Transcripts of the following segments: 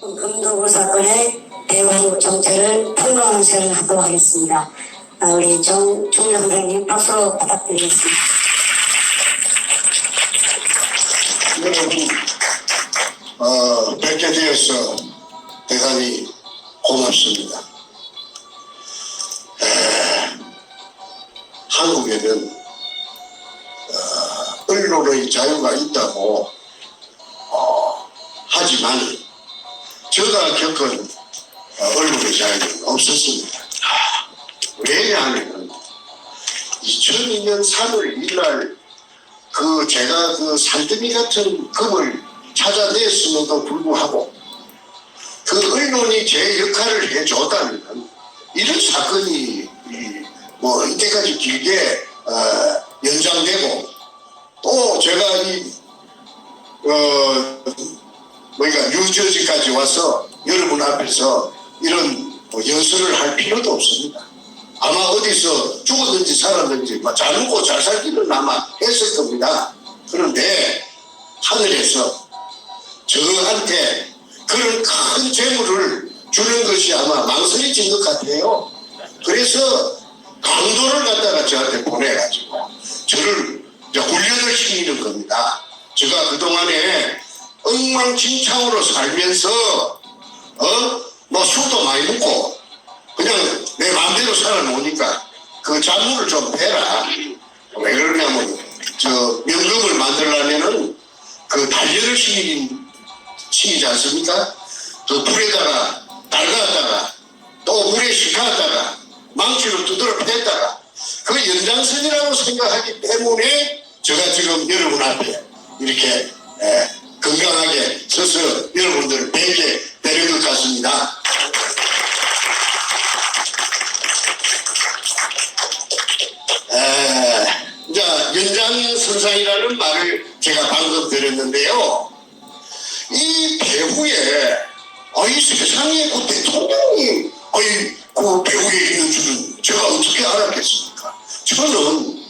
금도구 사건의 배후 정체를 평론하는 시간을 갖도록 하겠습니다. 우리 정준영 선생님 박수로 부탁드리겠습니다. 여러분, 뵙게 되어서 대단히 고맙습니다. 한국에는 언론의 자유가 있다고 하지만 제가 겪은 언론의 자유는 없었습니다. 왜냐하면 2002년 3월 1일 제가 산더미 같은 금을 찾아냈음에도 불구하고 그 언론이 제 역할을 해줬다면 이런 사건이 이때까지 길게 연장되고 또 제가 뉴저지까지 와서 여러분 앞에서 이런 연설을 할 필요도 없습니다. 아마 어디서 죽었는지 살았는지 잘 먹고 잘 살기는 아마 했을 겁니다. 그런데 하늘에서 저한테 그런 큰 재물을 주는 것이 아마 망설여진 것 같아요. 그래서 강도를 갖다가 저한테 보내가지고 저를 훈련을 시키는 겁니다. 제가 그동안에 엉망진창으로 살면서 술도 많이 먹고 그냥 내 마음대로 살아놓으니까 그 잔물을 좀 빼라. 왜 그러냐면 명금을 만들려면은 단련을 시키지 않습니까? 불에다가 달갔다가 또 물에 식혔다가 망치로 두드러 팼다가 그 연장선이라고 생각하기 때문에 제가 지금 여러분 앞에 이렇게 건강하게 서서 여러분들을 뵙게 되는 것 같습니다. 연장선상이라는 말을 제가 방금 들었는데요. 이 배후에 이 세상에 대통령이 그 배후에 있는 줄은 제가 어떻게 알았겠습니까? 저는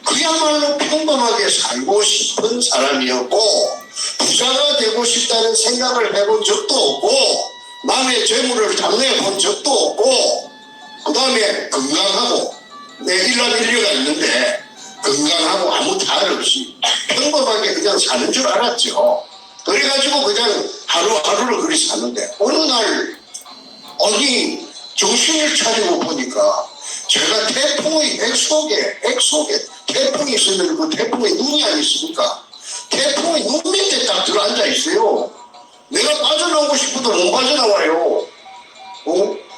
그야말로 평범하게 살고 싶은 사람이었고 부자가 되고 싶다는 생각을 해본 적도 없고 남의 재물을 탐내본 적도 없고 그 다음에 건강하고 내 일남일녀가 있는데 건강하고 아무 탈 없이 평범하게 그냥 사는 줄 알았죠. 그래가지고 그냥 하루하루를 그리 사는데 어느 날 정신을 차리고 보니까 제가 태풍의 액 속에 태풍이 있으면 그 태풍의 눈이 아니십니까? 태풍의 눈 밑에 딱 들어앉아 있어요. 내가 빠져나오고 싶어도 못 빠져나와요.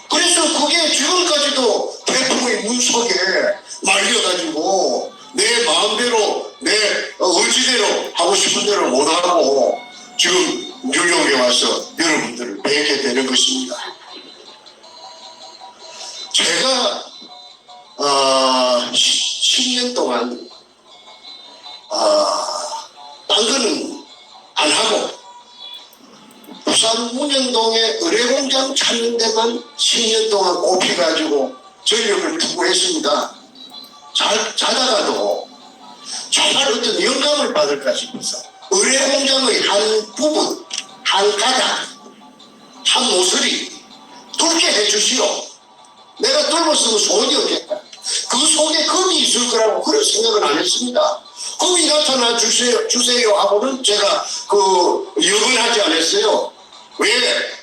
그래서 그게 지금까지도 태풍의 문 속에 말려가지고 내 마음대로 내 의지대로 하고 싶은 대로 못하고 지금 뉴욕에 와서 여러분들을 뵙게 되는 것입니다. 제가 10년 동안 딴 거는 안 하고 부산 문현동에 의뢰공장 찾는 데만 10년 동안 꼽혀가지고 전력을 투구했습니다. 자다가도 정말 어떤 영감을 받을까 싶어서 의뢰공장의 한 부분, 한 가닥, 한 모서리 뚫게 해주시오. 내가 뚫었으면 소원이 없겠다. 그 속에 금이 있을 거라고 그런 생각은 안 했습니다. 금이 나타나 주세요 하고는 제가 여건하지 않았어요. 왜?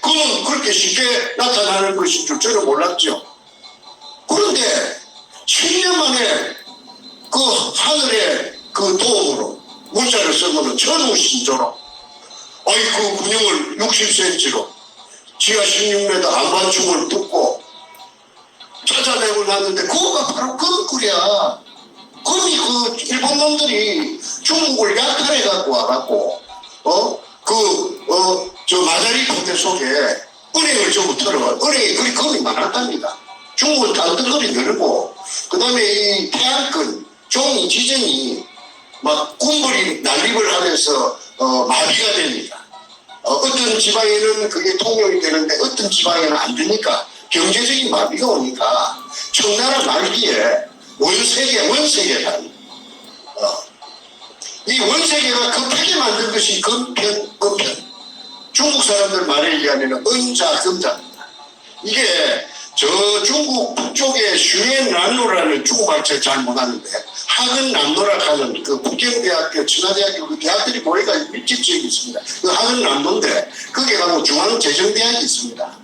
금은 그렇게 쉽게 나타나는 것인 줄 저는 몰랐죠. 그런데 10년 만에 하늘의 도움으로 문자를 쓰고는 천우신조로 그 근육을 60cm로 지하 16m 안반충을 뚫고 찾아내고 났는데 그거가 바로 금꿀이야. 금이 일본 놈들이 중국을 약탈해 갖고 와갖고 저 마자리 포대 속에 은행을 전부 털어가. 은행에 그리 금이 많았답니다. 중국은 단덩어리 늘고 그 다음에 이 태양권 종이 지정이 막 군벌이 난립을 하면서 마비가 됩니다. 어떤 지방에는 그게 통용이 되는데 어떤 지방에는 안 되니까 경제적인 마비가 오니까 청나라 말기에 원세계란 이 원세계가 급하게 만든 것이 금편 중국 사람들 말에 의하면 은자금자입니다. 이게 저 중국 북쪽에 슈엔난로라는 중국말 제가 잘 못하는데 하근남로라 하는 그 북경대학교, 진화대학교 그 대학들이 모여가 밀집 지역이 있습니다. 그 하근남로인데 거기에 가면 중앙재정대학이 있습니다.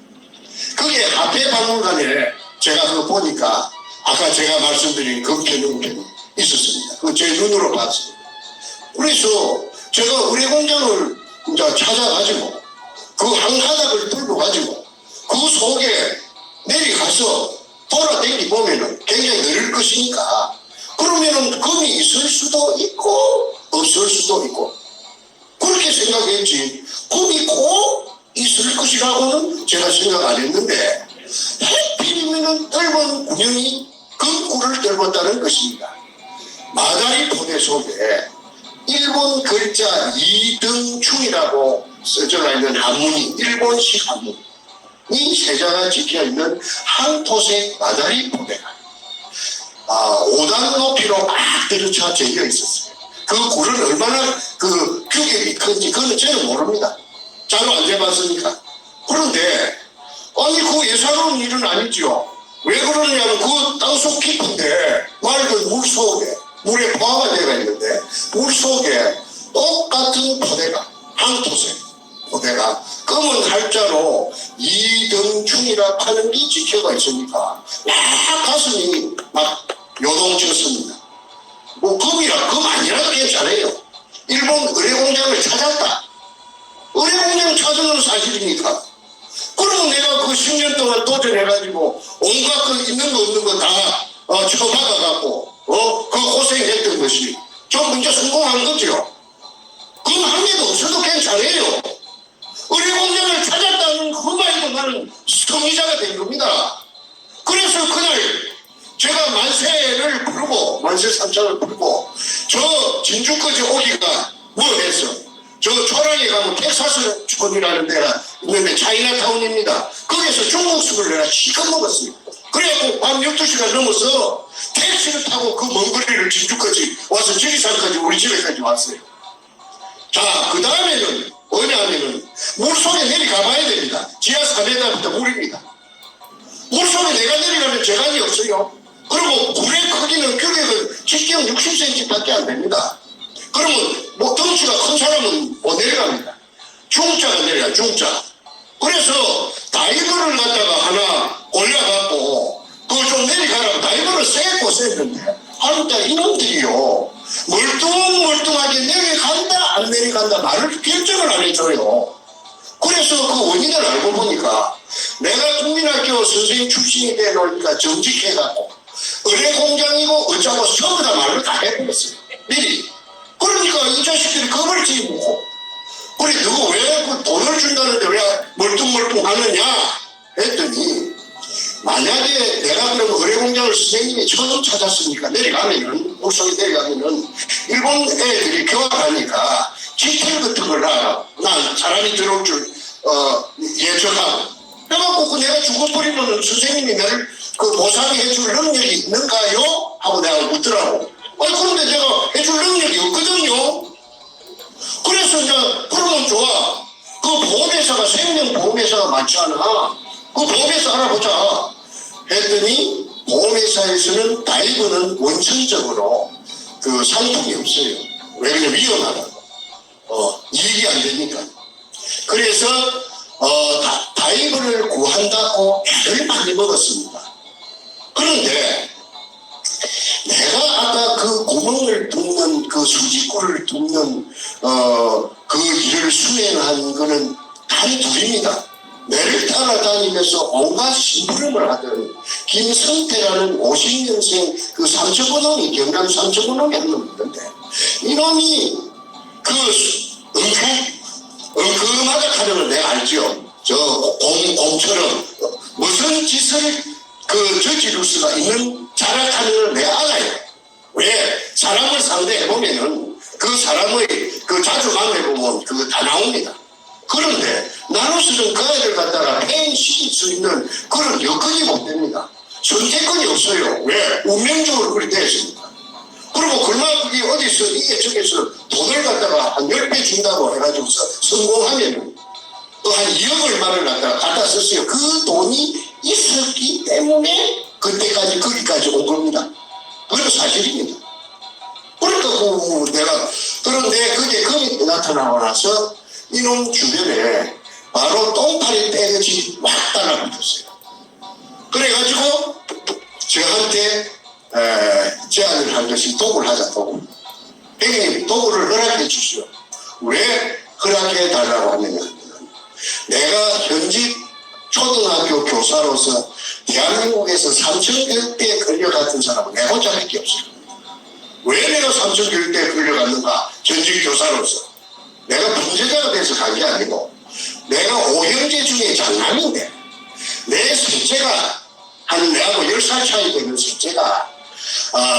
거기에 화폐박물관에 제가 그거 보니까 아까 제가 말씀드린 금편용편이 있었습니다. 그거 제 눈으로 봤습니다. 그래서 제가 의뢰공장을 이제 찾아가지고 그 한가닥을 들고 가지고 그 속에 내려가서 돌아다니 보면은 굉장히 느릴 것이니까 그러면은 금이 있을 수도 있고 없을 수도 있고 그렇게 생각했지 금이 꼭 있을 것이라고는 제가 생각 안 했는데 해필이면은 떫은 구녕이 금꿀을 떫었다는 것입니다. 마다리 포대 속에 일본 글자 이등충이라고 써져 있는 한문이 일본식 한문 이 세자가 지켜있는 한토색 마다리 포대가 5단 높이로 막 들어차 재겨 있었어요. 그 굴은 얼마나 그 규격이 큰지 그거는 저는 모릅니다. 잘 안 해봤으니까. 그런데 아니 그 예사로운 일은 아니죠. 왜 그러냐면 그 땅속 깊은데 맑은 물 속에 물에 포화가 되어 있는데 물 속에 똑같은 포대가 한토색 포대가 검은 할자로 이등충이라 하는 게 지켜가 있으니까 막 가슴이 막 요동쳤습니다. 뭐 금이라 금 아니라도 괜찮아요. 일본 의뢰공장을 찾았다. 의뢰공장 찾은 건 사실이니까. 그러면 내가 그 10년 동안 도전해가지고 온갖 그 있는 거 없는 거 다 쳐박아갖고 그 고생했던 것이 좀 이제 성공한 거죠. 금 한 개도 없어도 괜찮아요. 의뢰공장을 찾았다는 그 말도 나는 성의자가 된 겁니다. 그래서 그날 제가 만세를 부르고 만세삼창을 부르고 저 진주까지 오기가 뭐했어. 저 초랑에 가면 텍사스 촌이라는 데가 있는데 차이나타운입니다. 거기서 중국식을 내가 시컷 먹었어요. 그래갖고 밤 12시가 넘어서 택시를 타고 그 먼 거리를 진주까지 와서 지리산까지 우리 집에까지 왔어요. 자, 그 다음에는 뭐냐면은 물속에 내려가봐야 됩니다. 지하 4m부터 물입니다. 물속에 내가 내려가면 재간이 없어요. 그리고 물의 크기는 규격은 직경 60cm밖에 안 됩니다. 그러면 뭐 덩치가 큰 사람은 못 내려갑니다. 중자가 내려가 중자. 그래서 다이버를 갖다가 하나 올려갖고 그걸 좀 내려가라고 다이버를 쎄고 쎄는데 하니까 이놈들이요 멀뚱멀뚱하게 내려간다 안 내려간다 말을 결정을 안 해줘요. 그래서 그 원인을 알고 보니까 내가 국민학교 선생님 출신이 되놓으니까 정직해갖고 의뢰공장이고 어쩌고 전부 다 말을 다 해버렸어요. 미리. 그러니까 이 자식들이 겁을 지고 그래 너가 왜 그 돈을 준다는데 왜 멀뚱멀뚱하느냐 했더니 만약에 내가 그럼 의뢰공장을 선생님이 처음 찾았으니까 내려가면은 물속에 내려가면은 일본 애들이 교환하니까 지텔 같은 걸 난 사람이 들어올 줄 예측하고 해갖고 내가 죽어버리면 선생님이 나를 그 보상해 줄 능력이 있는가요? 하고 내가 묻더라고. 그런데 내가 해줄 능력이 없거든요. 그래서 이제 그러면 좋아. 그 보험회사가 생명보험회사가 많지 않아. 그 보험회사 알아보자. 했더니 보험회사에서는 다이버는 원천적으로 그 상품이 없어요. 왜 그러냐 위험하다고. 이익이 안 되니까. 그래서 다이버를 구한다고 애를 많이 먹었습니다. 그런데 내가 아까 그 구멍을 뚫는 그 수직구를 뚫는 그 일을 수행한 거는 단 둘입니다. 매를 따라다니면서 온갖 심부름을 하던 김성태라는 50년생 그 삼척원홍이 경남 삼척원홍이 한 놈이 있는데 이놈이 그 엉큼하다 하는 걸 내가 알죠. 저 곰처럼 무슨 짓을 그 저지를 수가 있는 자락하는 걸 내가 알아요. 왜? 사람을 상대해보면은 그 사람의 그 자주 만나보면 그거 다 나옵니다. 그런데 나로서는 그 아이를 갖다가 팽시킬 수 있는 그런 여건이 못 됩니다. 선택권이 없어요. 왜? 운명적으로 그렇게 되었습니다. 그리고 그러나 그게 어디서 이게 저기서 돈을 갖다가 한 10배 준다고 해가지고서 성공하면 또 한 2억 얼마를 갖다 썼어요. 그 돈이 있었기 때문에 그때까지 거기까지 온 겁니다. 그건 사실입니다. 그러니까 그런데 그게 거기 나타나고 나서 이놈 주변에 바로 똥파리 떼듯이 막 달라붙었어요. 그래가지고 저한테 제안을 한 것이 도구를 하자, 도구. 형님, 도구를 허락해 주시오. 왜 허락해 달라고 하느냐. 내가 현직 초등학교 교사로서 대한민국에서 3,000교육대에 끌려갔던 사람은 내 혼자밖에 없어요. 왜 내가 3,000교육대에 끌려갔는가? 전직 교사로서. 내가 범죄자가 돼서 간 게 아니고 내가 5형제 중에 장남인데 내 셋째가 내하고 10살 차이 되는 셋째가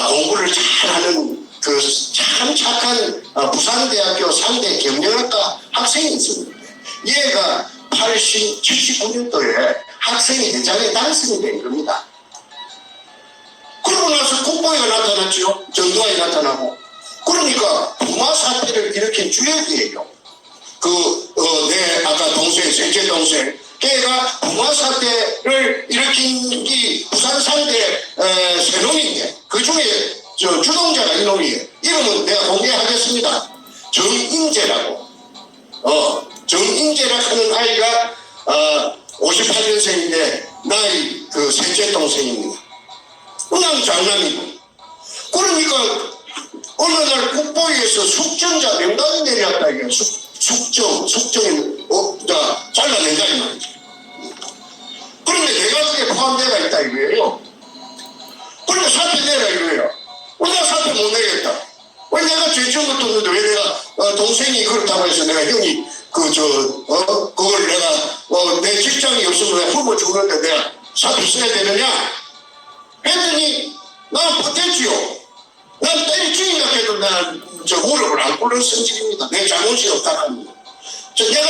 공부를 잘하는 그 참 착한 부산대학교 3대 경영학과 학생이 있습니다. 얘가 79년도에 학생회 대장에 당선이 된 겁니다. 그러고 나서 국보회가 나타났죠. 전두환이 나타나고. 그러니까 부마 사태를 일으킨 주역이에요. 내 아까 동생, 셋째 동생. 걔가 부마 사태를 일으킨 이 부산 3대 세 놈인데 그 중에 주동자가 이놈이에요. 이름은 내가 공개하겠습니다. 정인재라고. 정인재라 하는 아이가 58년생인데 나이 그 셋째 동생입니다. 그냥 장남이고. 그러니까 어느 날 국보위에서 숙정자 명단이 내려왔다 이게 숙정이 잘라낸다 이 말이지. 그런데 내가 그게 포함되어 있다 이거예요. 그런데 사표 내라 이거예요. 왜 내가 사표 못 내겠다. 왜 내가 죄 지은 것도 없는데 왜 내가 동생이 그렇다고 해서 내가 형이 그걸 내가 내 직장이 없으면 내가 굶어 죽는데 내가 사표 써야 되느냐 했더니 나는 버텼지요. 난 때리 죽인다 해도 나는 무릎을 안 꿇는 성질입니다. 내 잘못이 없다 합니다. 내가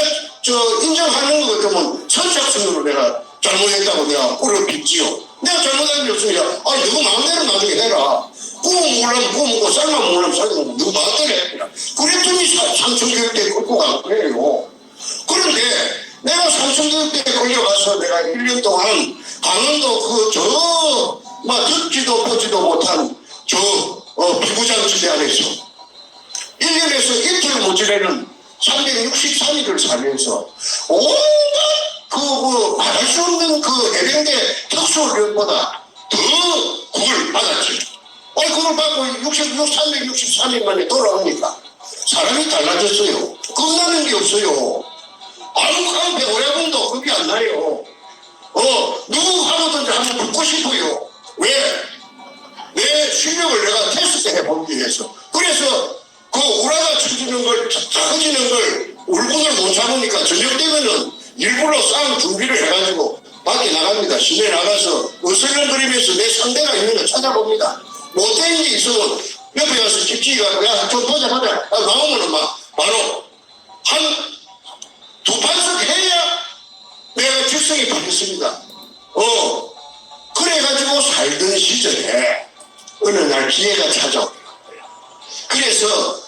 인정하는 것 같으면 선착순으로 내가 잘못했다고 내가 꿀을 빚지요. 내가 잘못한 게 없으니까 너가 마음대로 나중에 해라. 구워 먹으려면 구워 먹고 삶아 먹으려면 삶아 먹고 너가 마음대로 해라. 그랬더니 삼천교육대에 끌고 간 거예요. 그런데 내가 삼천교육대에 걸려가서 내가 1년 동안 강원도 듣지도 보지도 못한 비구장지대 안에서 1년에서 이틀 모자라는 363일을 살면서 온갖 말할 수 없는 해병대 특수훈련보다 더 국을 받았지. 그걸 받고 363일 만에 돌아오니까 사람이 달라졌어요. 겁나는 게 없어요. 아무한 배우야분도 겁이 안 나요. 누구 하고든지 한번 붙고 싶어요. 왜? 내 실력을 내가 테스트 해보기 위해서. 그래서 우라가 쳐지는 걸, 터지는 걸 울분을 못 참으니까 저녁 되면은 일부러 싸움 준비를 해가지고 밖에 나갑니다. 시내에 나가서 어슬렁거리면서 내 상대가 있는 걸 찾아봅니다. 못된 게 있으면 옆에 가서 집지가 야, 좀 보자. 나오면은 바로 두 판씩 해야 내가 직성이 바뀌었습니다. 그래가지고 살던 시절에 어느 날 기회가 찾아오는 거예요. 그래서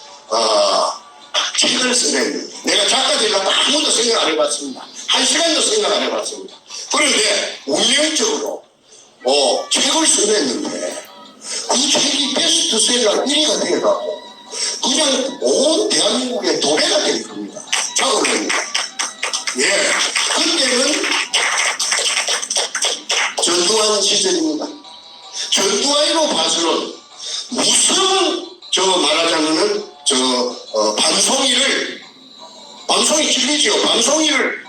책을 쓰는 내가 작가 되려고 아무도 생각 안 해봤습니다. 한 시간도 생각 안 해봤습니다. 그런데 운명적으로 책을 써냈는데 그 책이 베스트셀러 1위가 되어가고 그냥 온 대한민국의 도래가 된 겁니다. 작업을 예, 그때는 전두환 시절입니다. 전두환으로 봐서는 무슨 말하자면은 방송이 찔리지요. 방송이를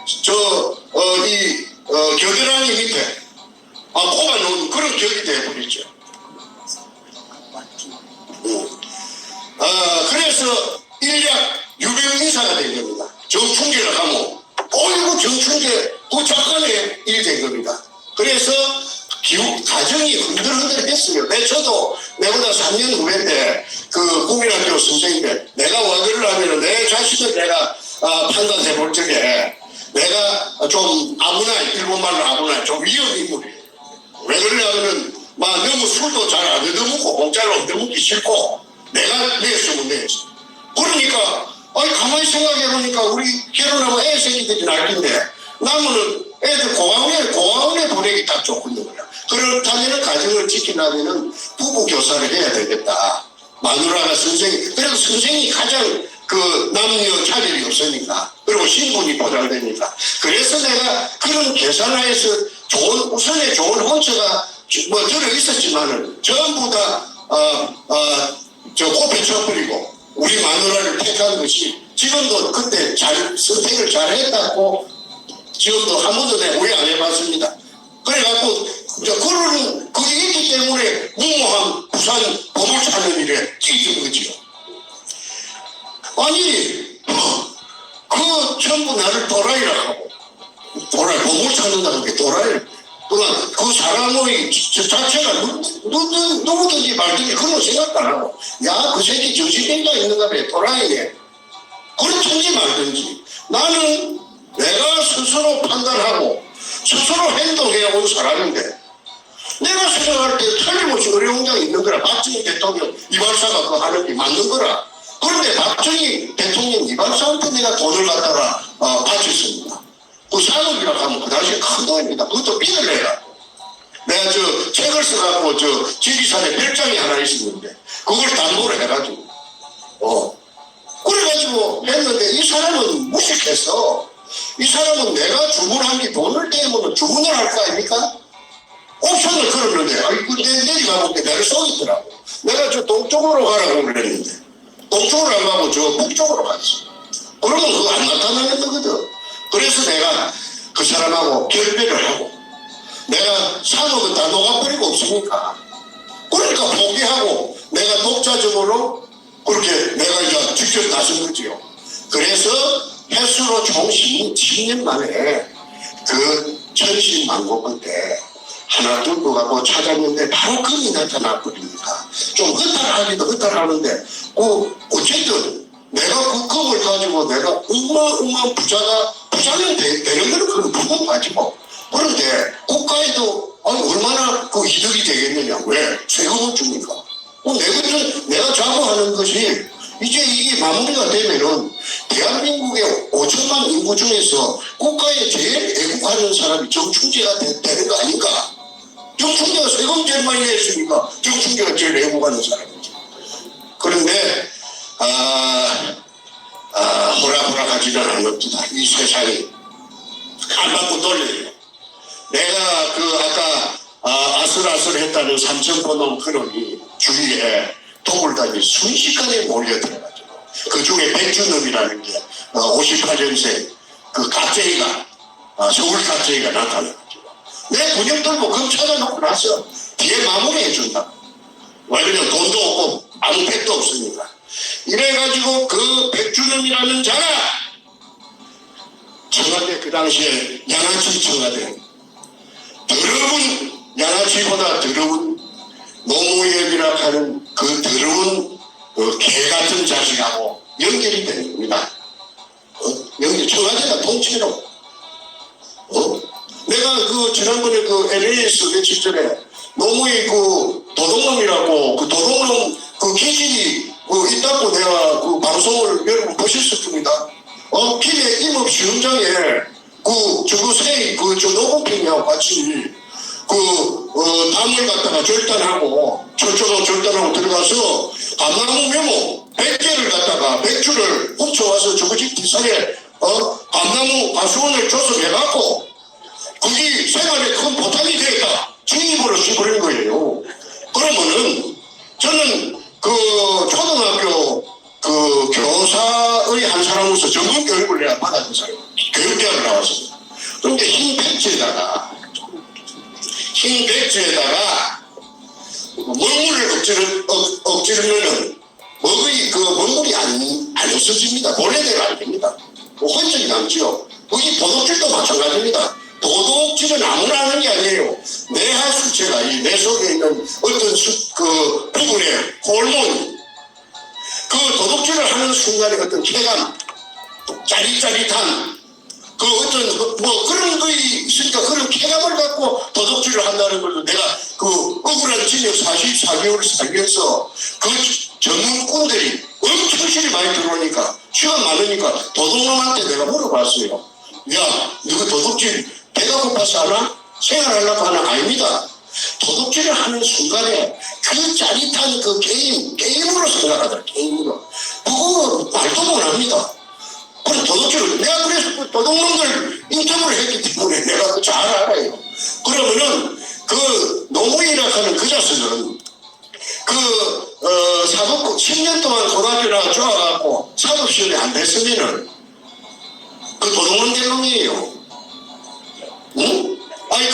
겨드랑이 밑에 꼽아놓은 그런 격이 되어버렸죠. 그래서 일약 유명 인사가 된 겁니다. 정충재를 가면 어이구 정충재 그 작가의 일이 된 겁니다. 그래서 가정이 흔들흔들했어요. 저도 내보다 3년 후배인데 국민학교 선생님인데 내가 와그를 하면 내 자신을 내가 판단해 볼 적에 내가 좀 일본말로 아무나 좀 위험 인물이에요. 왜 그러냐면은 너무 술도 잘 안 얻어먹고 공짜로 얻어먹기 싫고 내가 냈으면 냈지. 그러니까 아니, 가만히 생각해보니까 우리 결혼하면 애 새끼들이 날긴데, 나무는 애들 고아원에 보내기 딱 좋거든요. 그렇다면 가정을 지키려면 부부 교사를 해야 되겠다. 마누라가 선생이, 그래도 선생이 가장 그 남녀 차별이 없으니까, 그리고 신분이 보장되니까. 그래서 내가 그런 계산하에서 우선에 좋은 혼처가 뭐 들어 있었지만은 전부 다 코페 쳐버리고 우리 마누라를 택한 것이 지금도 그때 선택을 잘 했다고 지금도 한 번도 내가 오해 안 해봤습니다. 그래갖고 그게 있기 때문에 무모한 부산 보물찾는 일에 뛰는 거지요. 아니 전부 나를 또라이라 하고 보물찾는다는 게 또라이. 그러나 그 사람의 자체가 누구든지 말든지 그런 생각도 안 하고, 야, 그 새끼 정신병자 있는가 봐, 또라이네. 그렇든지 말든지. 나는 내가 스스로 판단하고 스스로 행동해 온 사람인데, 내가 생각할 때 틀림없이 어려운 게 있는 거라. 박정희 대통령 이발사가 그거 하는 게 맞는 거라. 그런데 박정희 대통령 이발사한테 내가 돈을 갖다가 바쳤습니다. 그 산업이라고 하면 그 당시에 큰 돈입니다. 그것도 빚을 내라. 내가 책을 써갖고 지리산에 별장이 하나 있었는데 그걸 담보로 해가지고 그래가지고 했는데 이 사람은 무식해서, 이 사람은 내가 주문한 게 돈을 떼면 주문을 할 거 아닙니까? 옵션을 걸었는데 아이고 내려가볼게 내가 쏘있더라고. 내가 동쪽으로 가라고 그랬는데 동쪽으로 안 가고 북쪽으로 갔어. 그러면 그거 안 나타나는 거거든. 그래서 내가 그 사람하고 결별을 하고, 내가 산업은 다 녹아버리고 없으니까, 그러니까 포기하고 내가 독자적으로 그렇게 내가 이제 직접 나선 거지요. 그래서 횟수로 총 10년 만에 그 천신만고번 때 하나 들고 가고 찾았는데 바로 금이 나타났거든요. 좀 허탈하기도 허탈하는데 어쨌든 내가 그 금을 가지고 내가 어마어마한 부자는 되는 거는 그건 부분까지 뭐. 그런데 국가에도 얼마나 그 이득이 되겠느냐. 왜? 세금을 주니까. 내가 자부하는 것이 이제 이게 마무리가 되면은 대한민국의 5천만 인구 중에서 국가에 제일 애국하는 사람이 정충재가 되는 거 아닌가? 정충재가 세금 제일 많이 냈으니까 정충재가 제일 애국하는 사람이지. 그런데 호락호락하지는 않았다. 이 세상이 안 받고 돌려요. 내가 아까 아슬아슬했다는 삼천포놈 그놈이 주위에 도굴단이 순식간에 몰려들어가지고 그 중에 백준놈이라는 게 58년생 그 가짜이가 서울 가짜이가 나타나가지고 내 군용 들고 검 찾아놓고 나서 뒤에 마무리해준다. 왜냐면 돈도 없고 아무 팩도 없으니까. 이래가지고 그 백준놈이라는 자가 청와대 그 당시에 양아치 청와대 더러운 양아치보다 더러운 노무현이라 하는 그 더러운 개 같은 자식하고 연결이 되는 겁니다. 청와대가 통째로. 내가 지난번에 LA에서 며칠 전에 노무현 도둑놈이라고 도둑놈 기질이 있다고 내가 방송을 여러분 보셨을 겁니다. 길에 임업시 현장에 저 노공평이하고 같이 담을 갖다가 절단하고 절단하고 들어가서 감나무 메모 100개를 갖다가 맥주를 훔쳐와서 저거 집 뒷산에 감나무 가수원을 조성해갖고 그게 생활에 큰 보탬이 되겠다. 중입으로 씹어버린 거예요. 그러면은 저는 초등학교 교사의 한 사람으로서 전문 교육을 내가 받았던 사람, 교육대학을 나왔습니다. 그런데 흰 백지에다가 먹물을 억지르면은 먹물이 안 없어집니다. 본래대로 안 됩니다. 흔적이 남지요. 거기 도둑질도 마찬가지입니다. 도둑질은 아무나 하는 게 아니에요. 뇌하 수체가 내 속에 있는 어떤 부분의 호르몬, 도둑질을 하는 순간에 어떤 쾌감, 짜릿짜릿한 그런 거 있으니까 그런 쾌감을 갖고 도둑질을 한다는 걸 내가 억울한 징역 44개월을 살면서 전문꾼들이 청실이 많이 들어오니까 시간 많으니까 도둑놈한테 내가 물어봤어요. 야, 너가 도둑질 배가 고파서 하나? 생활하려고 하나? 아닙니다. 도둑질을 하는 순간에 그 짜릿한 그 게임으로 생각하더라. 게임으로. 그거 말도 못합니다. 그래 도둑질을 내가 그래서 그 도둑놈들 인터뷰를 했기 때문에 내가 그 잘 알아요. 그러면은 그 노무현이라고 하는 그 자식은 사법 10년 동안 고등학교 나가 좋아갖고 사법시험이 안 됐으면은 그 도둑놈 될 놈이에요. 응? 아니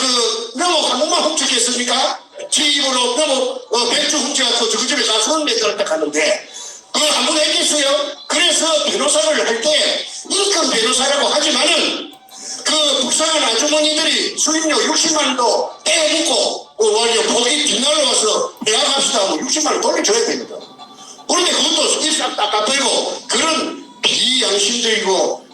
너무 한 번만 훔쳤겠습니까? 지 입으로 너무 백주 훔쳐갖고 그 집에 가서 손 매달았다 가는데 그걸 한 번 했겠어요? 그래서 변호사를 할 때 인권 변호사라고 하지만은 그 북상한 아주머니들이 수임료 60만 원도 떼어먹고 거기 뒷날로 와서 대학합시다 하고 60만 원 돌려줘야 됩니다. 그런데 그것도 일상 닦아버리고 그런 비양심적이고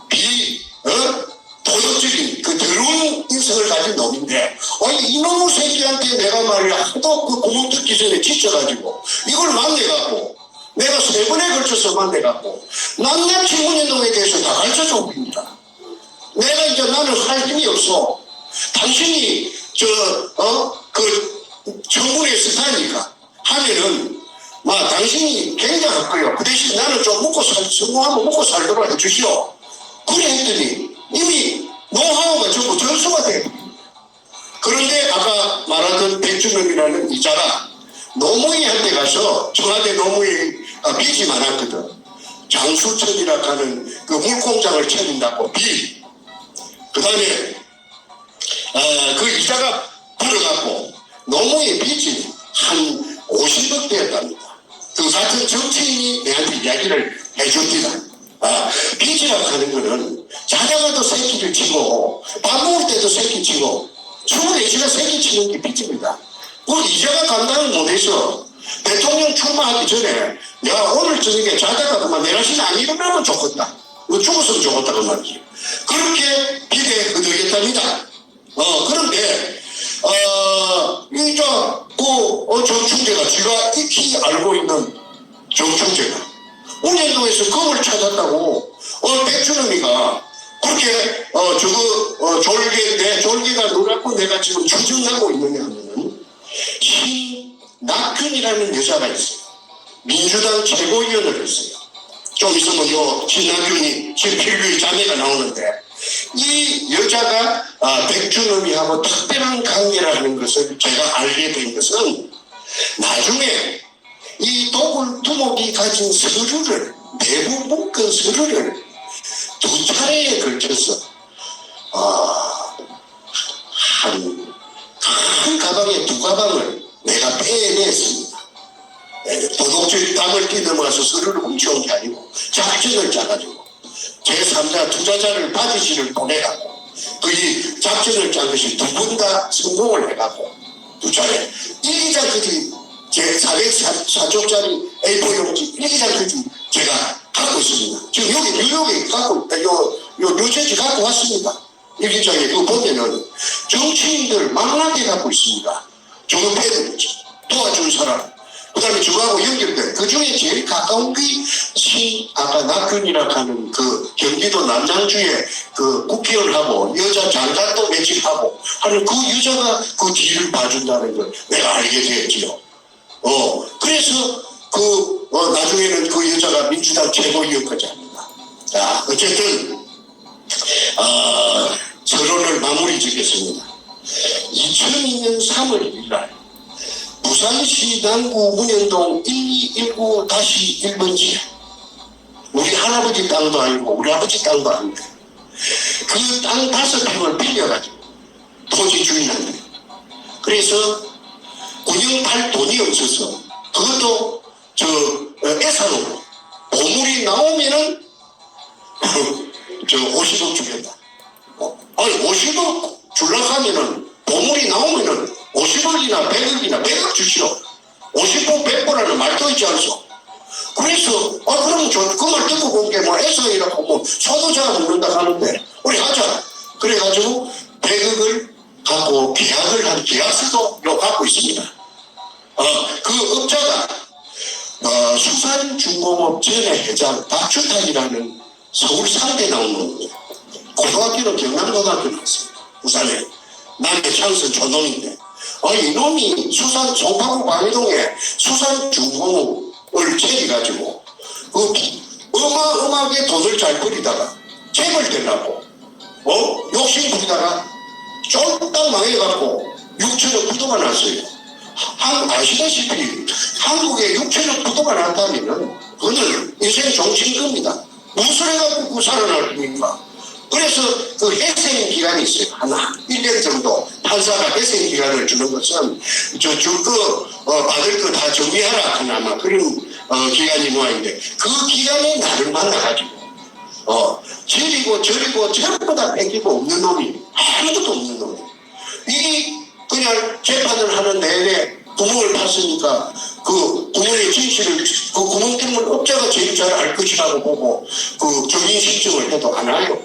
도덕적인 그 더러운 인성을 가진 놈인데 아니 이놈의 새끼한테 내가 말이야 하도 그 구멍 뚫기 전에 지쳐가지고 이걸 만나갖고 내가 3번에 걸쳐서 만나갖고 낱낱이 운영동에 대해서 다 가르쳐줘 봅니다. 내가 이제 나는 할 힘이 없어. 당신이 정부의 스타니까 하면은 당신이 굉장할 거예요. 그 대신 나는 좀 성공하면 먹고 살도록 해주시오. 그래 했더니 이미 노하우가 전부 전수가 돼. 그런데 아까 말하던 백준범이라는 이자가 노무현한테 가서 청와대 노무현 빚이 많았거든. 장수천이라고 하는 그 물공장을 차린다고 빚. 그 다음에 그 이자가 불어갖고 노무현 빚이 한 50억 되었답니다. 그 같은 정치인이 내한테 이야기를 해줍니다. 빚이라고 하는 거는 자다가도 새끼를 치고 밥 먹을 때도 새끼 치고 24시간 새끼 치는 게 빚입니다. 그 이자가 감당을 못해서 대통령 출마하기 전에 내가 오늘 저녁에 자다가 그만 내라시는 안 일어나면 좋겠다. 죽었으면 좋겠다 그 말이지. 그렇게 빚에 흐들겠답니다. 그런데 정충재가 제가 익히 알고 있는 정충재가 운영동에서 검을 찾았다고 백준범이가 그렇게 졸개가 놀았고 내가 지금 추정하고 있느냐 하면은 신낙균이라는 여자가 있어요. 민주당 최고위원을 했어요. 좀 있으면 신낙균이 신필규의 자매가 나오는데 이 여자가 백준범이하고 특별한 관계를 하는 것을 제가 알게 된 것은 나중에 이 도굴두목이 가진 서류를 내부 문건 서류를 2차례에 걸쳐서 한 가방에 2가방을 내가 빼냈습니다. 도둑질 땅을 뛰어넘어서 서류를 훔쳐온 게 아니고 작전을 짜가지고 제3자 투자자를 바지지를 보내갖고 그 작전을 짠 것이 2번 다 성공을 해갖고 2차례 일기장까지 제 404쪽짜리 A4 용지 일기장까지 제가 갖고 있습니다. 지금 여기 뉴욕에 갖고 있다. 뉴저지 갖고 왔습니다. 일기장에 그거 보면은 정치인들 만나게 갖고 있습니다. 조급해는 도와준 사람. 그 다음에 저하고 연결돼. 그 중에 제일 가까운 게 아까 낙균이라고 하는 그 경기도 남양주에 그 국회의원하고 여자 장관도 매집하고 하는 그 여자가 그 뒤를 봐준다는 걸 내가 알게 되었지요. 그래서 나중에는 그 여자가 민주당 최고위원까지 합니다. 자, 어쨌든, 서론을 마무리 짓겠습니다. 2002년 3월 1일 날, 부산시 남구 문현동 1219-1번지, 우리 할아버지 땅도 아니고, 우리 아버지 땅도 아닌데, 그 땅 5평을 빌려가지고, 토지 주인한테. 그래서, 운영할 돈이 없어서, 그것도, 예산으로, 보물이 나오면은, 50억 주겠다. 아니, 50억 주려고 하면은, 보물이 나오면은, 50억이나 100억이나 100억 주시오. 50억 100억이라는 말도 있지 않소. 그래서, 그럼 그 말 듣고 본 게 애서이라고 소도자가 묻는다 하는데, 우리 하자. 그래가지고, 100억을 갖고 계약을 한 계약서도 갖고 있습니다. 그 업자가, 수산중공업 전의 회장 박주탁이라는 서울 3대 나온 놈이에요. 고등학교는 경남고등학교 나왔습니다. 부산에. 남의 창선 초놈인데. 이놈이 송파구 광해동에 수산중공업을 차려가지고 어마어마하게 돈을 잘 벌이다가 재벌 되려고 욕심 부리다가 쫄딱 망해갖고 6천억 부도가 났어요. 아시다시피 한국에 6천억 부도가 났다면은 그거는 인생 종친급입니다. 무엇을 해갖고 그 살아날 겁니까? 그래서 그 해생 기간이 있어요. 한 1년 정도 판사가 해생 기간을 주는 것은 받을 거 다 정리하라 그나마 그런 기간이 모양인데 그 기간에 나를 만나가지고 저리고 전부 다 뺏기고 없는 놈이 아무것도 없는 놈이 이게 그냥 재판을 하는 내내 구멍을 팠으니까 그 구멍의 진실을 그 구멍 때문에 업자가 제일 잘 알 것이라고 보고 그 경인 신청을 해도 안 와요.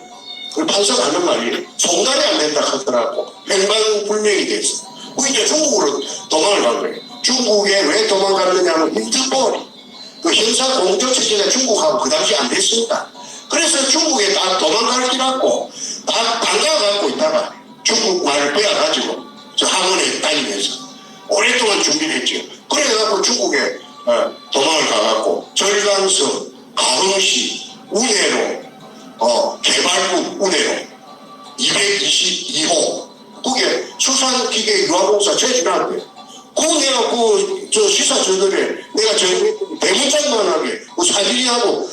그 판사가 하는 말이 송달이 안 된다 하더라고. 행방불명이 됐어. 그 이제 중국으로 도망을 간 거예요. 중국에 왜 도망갔느냐면 인터폴이 그 형사 공조 체제가 중국하고 그 당시 안 됐습니다. 그래서 중국에 다 도망갈 기라고 다 반가워갖고 있다가 중국 말을 빼앗가지고 저 학원에 다니면서 오랫동안 준비를 했죠. 그래갖고 중국에 도망을 가갖고 절강성, 가흥시, 운해로 개발국 운해로 222호 그게 수산기계 유아공사 제주한테 그 내가 저 시사 저들에 내가 저 대문짝만하게 그 사진이하고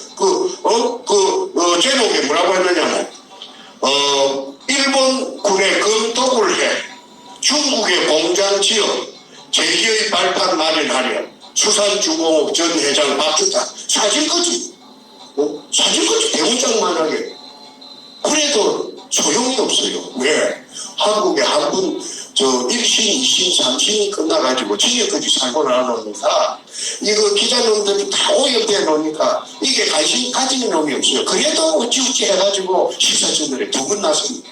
제목에 뭐라고 했느냐면 일본군의 검토를 해 중국의 공장 지역 제기의 발판 마련하려 수산중공업 전 회장 박주탁 사진까지 대문짝만하게 그래도 소용이 없어요. 왜? 한국에 한 분 1심, 2심, 3심이 끝나가지고 징역까지 살고 나놓으니까 이거 기자놈들이 다 오염돼 놓으니까 이게 관심 가지는 놈이 없어요. 그래도 어찌어찌 해가지고 시사전널에 두 번 났습니다.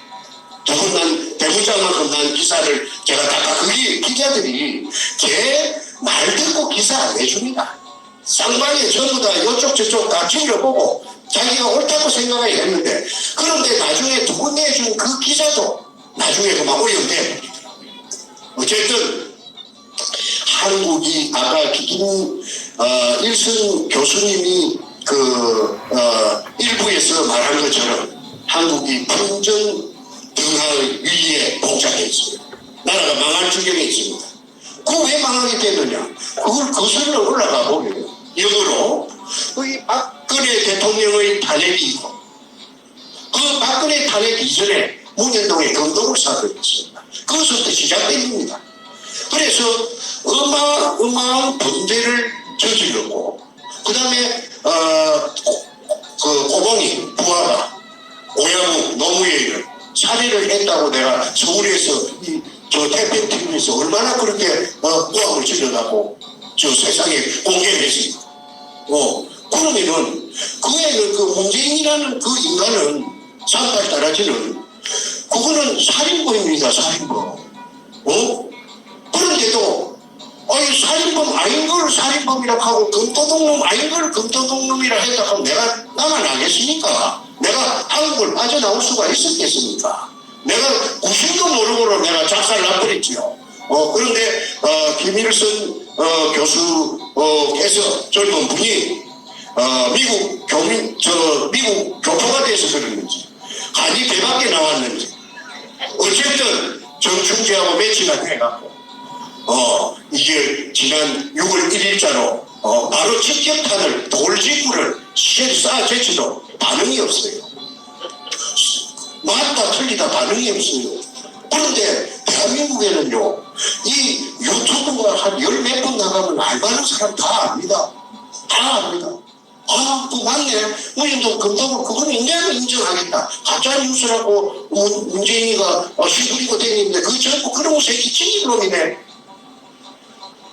두 번 난 대문짝만큼 난 기사를 제가 다 그게 기자들이 제 말 듣고 기사 안 내줍니다. 쌍방에 전부 다 이쪽 저쪽 다 찔러보고 자기가 옳다고 생각을 했는데 그런데 나중에 두 번 내준 그 기자도 나중에 그만 오염돼. 어쨌든 한국이 아까 일선 교수님이 일부에서 말한 것처럼 한국이 분전 등하의 위기에 봉착해 있어요. 나라가 망할 지경에 있습니다. 그거 왜 망하게 됐느냐? 그걸 거슬러 올라가 보면 역으로 이 박근혜 대통령의 탄핵이 있고 그 박근혜 탄핵 이전에 문현동에 검도를 사건이 있습니다. 그것부터 시작됩니다. 그래서 어마어마한 범죄를 저질렀고 그 다음에 그 고봉이 부하가 오야무 노무현을 살해를 했다고 내가 서울에서 저 태평TV에서 얼마나 그렇게 꾸함을 지르라고 저 세상에 공개를 했습니다. 그러면은 그 문재인이라는 그 인간은 38 따라지는 그거는 살인범입니다. 살인범. 그런데도 살인범 아닌 걸 살인범이라고 하고 검도독놈 아닌 걸 검도독놈이라 했다 하면 내가 나만 알겠습니까? 내가 한국을 빠져나올 수가 있었겠습니까? 내가 90도 모르고 내가 작살 나버렸지요. 그런데 김일성 교수께서 젊은 분이 미국 교포가 돼서 그랬는지 간이 배밖에 나왔는지 어쨌든 정충제하고 매치가 돼갖고 이게 지난 6월 1일자로 바로 직격탄을 돌직구를 쏴 제치도 반응이 없어요. 맞다 틀리다 반응이 없어요. 그런데 대한민국에는요 이 유튜브가 한 10몇 번 나가면 알바는 사람 다 압니다. 다 압니다. 그거 맞네. 문재인도 검토고 그거는 인정하겠다. 가짜 뉴스라고 문재인이가 시부리고 다니는데 그 전부 그런 새끼 찌질놈이네.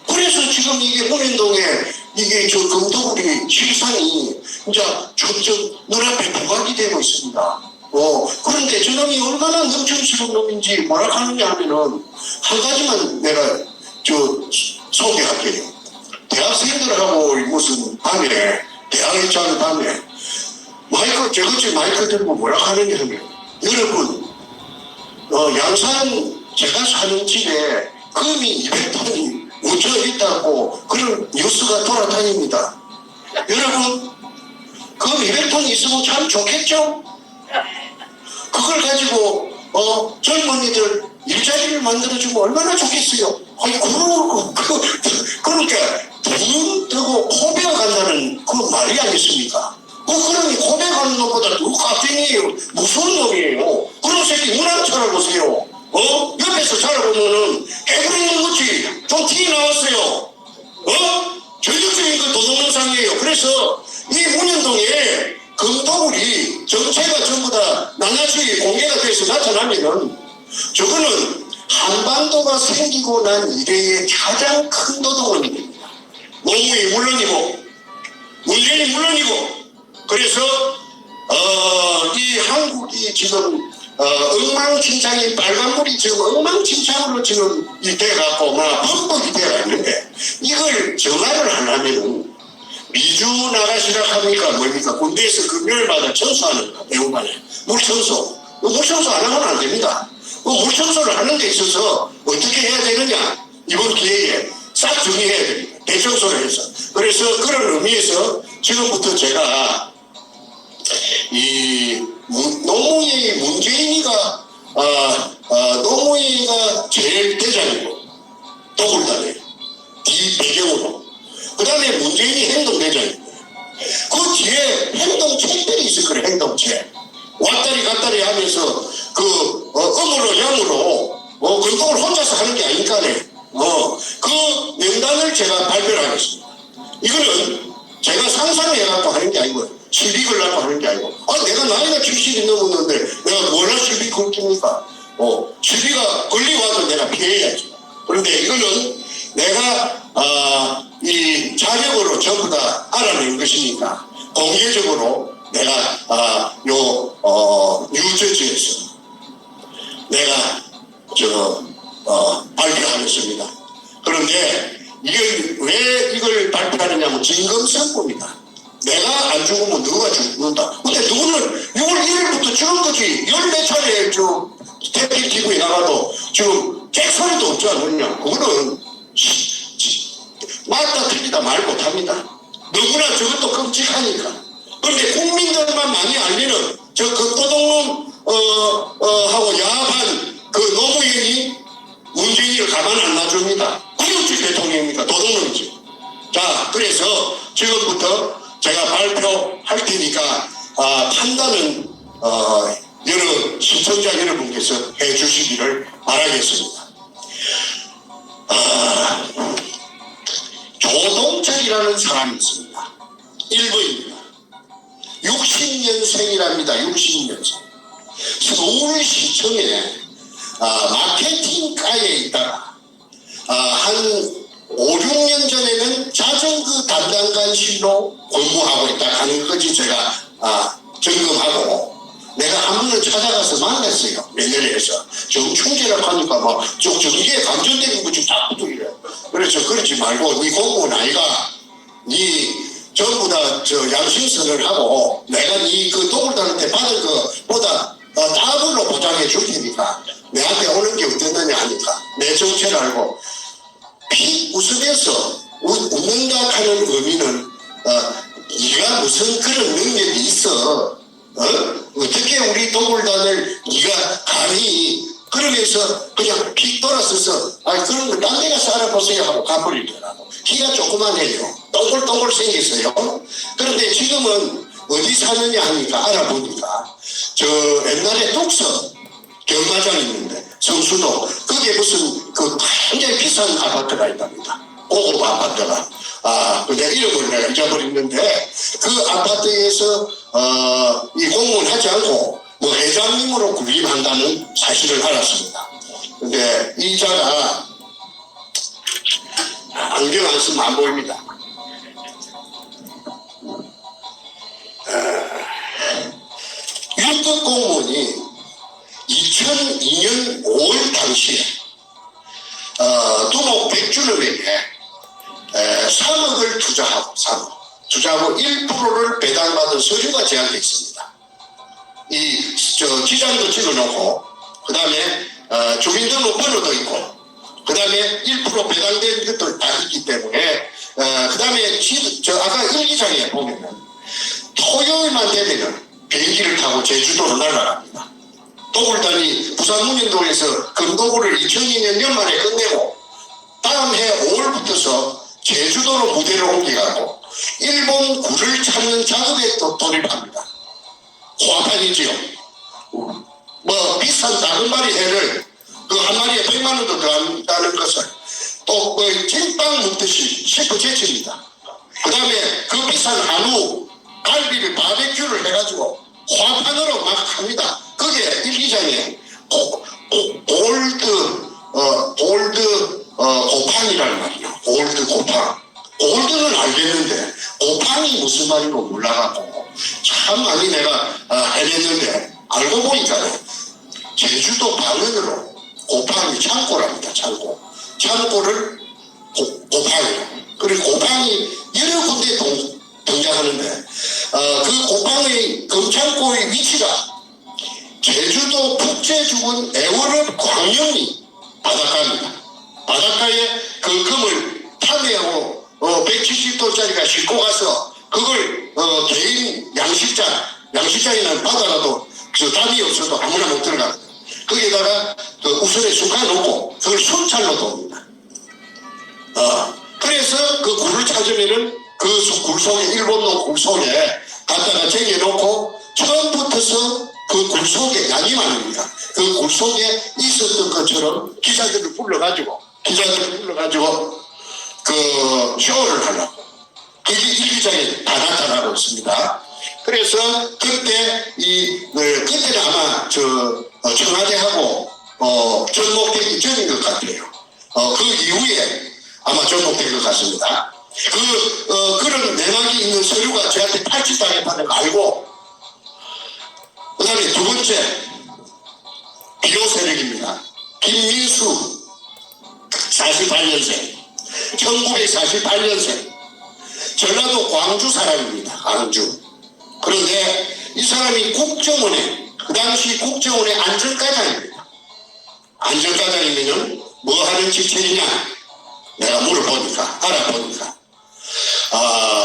그래서 지금 이게 문현동에 이게 저 검토구리 실상이 이제 점점 눈앞에 부각이 되고 있습니다. 그런데 저놈이 얼마나 능청스러운 놈인지 뭐라 하느냐 하면은 한 가지만 내가 소개할게요. 대학생들하고 무슨 밤에, 대학 입장을 밤에, 마이크, 저것이 마이크 들고 뭐라 하느냐 하면, 여러분, 양산 제가 사는 집에 금이 200톤이 묻혀 있다고 그런 뉴스가 돌아다닙니다. 여러분, 금 200톤 있으면 참 좋겠죠? 그걸 가지고, 젊은이들 일자리를 만들어주면 얼마나 좋겠어요? 아니, 그러니까, 돈 뜨고 코베어 간다는 그 말이 아니겠습니까? 그러니 코베어 가는 놈보다 더 깍쟁이에요. 무서운 놈이에요. 그런 새끼 문안 찾아보세요. 옆에서 살아보면은 깨부리는 거지. 좀 티 나왔어요. 전형적인 그 도둑놈상이에요. 그래서 이 문현동에 금도굴이 정체가 전부 다 낱낱이 공개가 돼서 나타나면은 저거는 한반도가 생기고 난 이래의 가장 큰 도둑은 됩니다. 노무현이 물론이고 문재인이 물론이고 그래서 이 한국이 지금 엉망진창이 빨간불이 지금 엉망진창으로 지금 돼갖고 막 범벅이 되어 있는데 이걸 정화를 하려면은 미주 나가시라 합니까 뭡니까 군대에서 금요일마다 청소하는 거 배우반에 물청소 물청소 안 하면 안 됩니다. 물청소를 하는 데 있어서 어떻게 해야 되느냐 이번 기회에 싹 정리해야 됩니다. 대청소를 해서 그래서 그런 의미에서 지금부터 제가 이 노무현이 문재인이가 노무현이가 제일 대장이고 도굴단에 뒤 배경으로 그 다음에 문재인이 행동대장이고 그 뒤에 행동체들이 있을 거예요. 행동체 왔다리 갔다리 하면서 그 음으로 양으로 근동을 혼자서 하는 게 아니까네 그 명단을 제가 발표를 하겠습니다. 이거는 제가 상상해갖고 하는 게 아니고요. 시비 걸라고 하는 게 아니고 내가 나이가 70이 넘었는데 내가 뭐라 시비 걸깁니까? 시비가 걸리와도 내가 피해야지. 그런데 이거는 내가 이 자력으로 전부 다 알아낸 것이니까 공개적으로 내가 뉴저지에서 내가 발표하겠습니다. 그런데 왜 이걸 발표하느냐면 진검상고입니다. 내가 안 죽으면 누가 죽는다. 근데 누구는 6월 1일부터 죽은 거지. 열몇 차례 태블릿 TV에 나가도 지금 잭소리도 없지 않느냐. 그거는 맞다 틀리다 말 못합니다. 너무나 저것도 끔찍하니까. 그런데 국민들만 많이 알리는 저 극도동놈 하고 야합한 그 노무현이 문재인을 가만 안 놔줍니다. 구육질 대통령입니까? 도둑놈이지. 자, 그래서 지금부터 제가 발표할 테니까 판단은 여러 시청자 여러분께서 해주시기를 바라겠습니다. 조동철이라는 사람이 있습니다. 1번입니다. 60년생이랍니다. 60년생. 서울시청에 마케팅과에 있다가 한 5, 6년 전에는 자전거 담당관실로 공부하고 있다 하는 거지 제가 점검하고 내가 한 번은 찾아가서 만났어요. 매년에서 정충재라고 하니까 막 정기에 감전되는 거지 딱 붙어이래. 그래서 그러지 말고 네 공무원 아이가 네 전부 다 양심선을 하고 내가 네 그 도굴단한테 받은 것보다 더블로 보장해 줄 테니까 내한테 오는 게 어땠느냐 하니까 내 정체를 알고 피 웃으면서 웃는다 하는 의미는 네가 무슨 그런 능력이 있어 어떻게 우리 도굴단을 네가 감히 그러면서 그냥 픽 돌아서서 그런 거 딴 데 가서 알아보세요 하고 가버리더라고. 키가 조그만해요. 동글동글 생겼어요. 그런데 지금은 어디 사느냐 하니까 알아보니까 저 옛날에 독서 경마장 있는데 성수도 거기에 무슨 그 굉장히 비싼 아파트가 있답니다. 고급 아파트가. 내가 이름을 내가 잊어버렸는데 그 아파트에서 이 공무원 하지 않고 뭐 회장님으로 군림한다는 사실을 알았습니다. 근데 이자가 안경 안 쓰면 안 보입니다. 유급 공무원이 2002년 5월 당시에 두목 백준업에게 3억을 투자하고 1%를 배당받은 서류가 제한되어 있습니다. 기장도 찍어놓고, 그 다음에 주민등록번호도 있고, 그 다음에 1% 배당된 것도 다 있기 때문에, 그 다음에 아까 일기장에 보면은 토요일만 되면은 비행기를 타고 제주도로 날아갑니다. 도굴단이 부산 문현동에서 금도굴을 2002년 연말에 끝내고 다음 해 5월부터서 제주도로 무대를 옮겨가고 일본 굴을 찾는 작업에 또 돌입합니다. 호화판이지요. 뭐 비싼 다금바리 회를 그 한 마리에 100만 원도 더 한다는 것을 또 찐빵 먹듯이 셰프 제치입니다. 그 다음에 그 비싼 한우 갈비를 바베큐를 해가지고 화판으로 막 합니다. 그게 일기장에 골드 고팡이라는 말이에요. 골드 고팡. 골드는 알겠는데 고팡이 무슨 말인고 몰라갖고 참 많이 내가 헤맸는데 알고 보니까 제주도 방언으로 고팡이 창고랍니다. 창고를 고팡이라고. 그리고 고팡이 여러 군데 등장하는데 그 고팡의 금창고의 위치가 제주도 북제주군 애월읍 광영리 바닷가입니다. 바닷가에 그 금을 탐내고 170도짜리가 싣고 가서 그걸 개인 양식장에는 바다라도 담이 없어도 아무나 못 들어가거든. 거기에다가 그 우선에 숟가 놓고 그걸 순찰로 돕니다. 그래서 그 굴을 찾으면은 그 굴 속에 일본놈 굴 속에 갖다가 쟁여놓고 처음부터서 그 굴 속에 양이 많습니다. 그 굴 속에 있었던 것처럼 기자들을 불러가지고 그 쇼를 하려고 그게 일기장에 다 나타나고 있습니다. 그래서 그때 그때는 아마 청와대하고 접목되기 전인 것 같아요. 그 이후에 아마 접목된 것 같습니다. 그런 내막이 있는 서류가 저한테 팔찌당했다는 걸 알고, 그 다음에 두 번째, 비호 세력입니다. 김민수, 48년생, 1948년생, 전라도 광주 사람입니다. 광주. 그런데 이 사람이 국정원에, 그 당시 국정원의 안전과장입니다. 안전과장이면은 뭐 하는 직책이냐? 내가 알아보니까.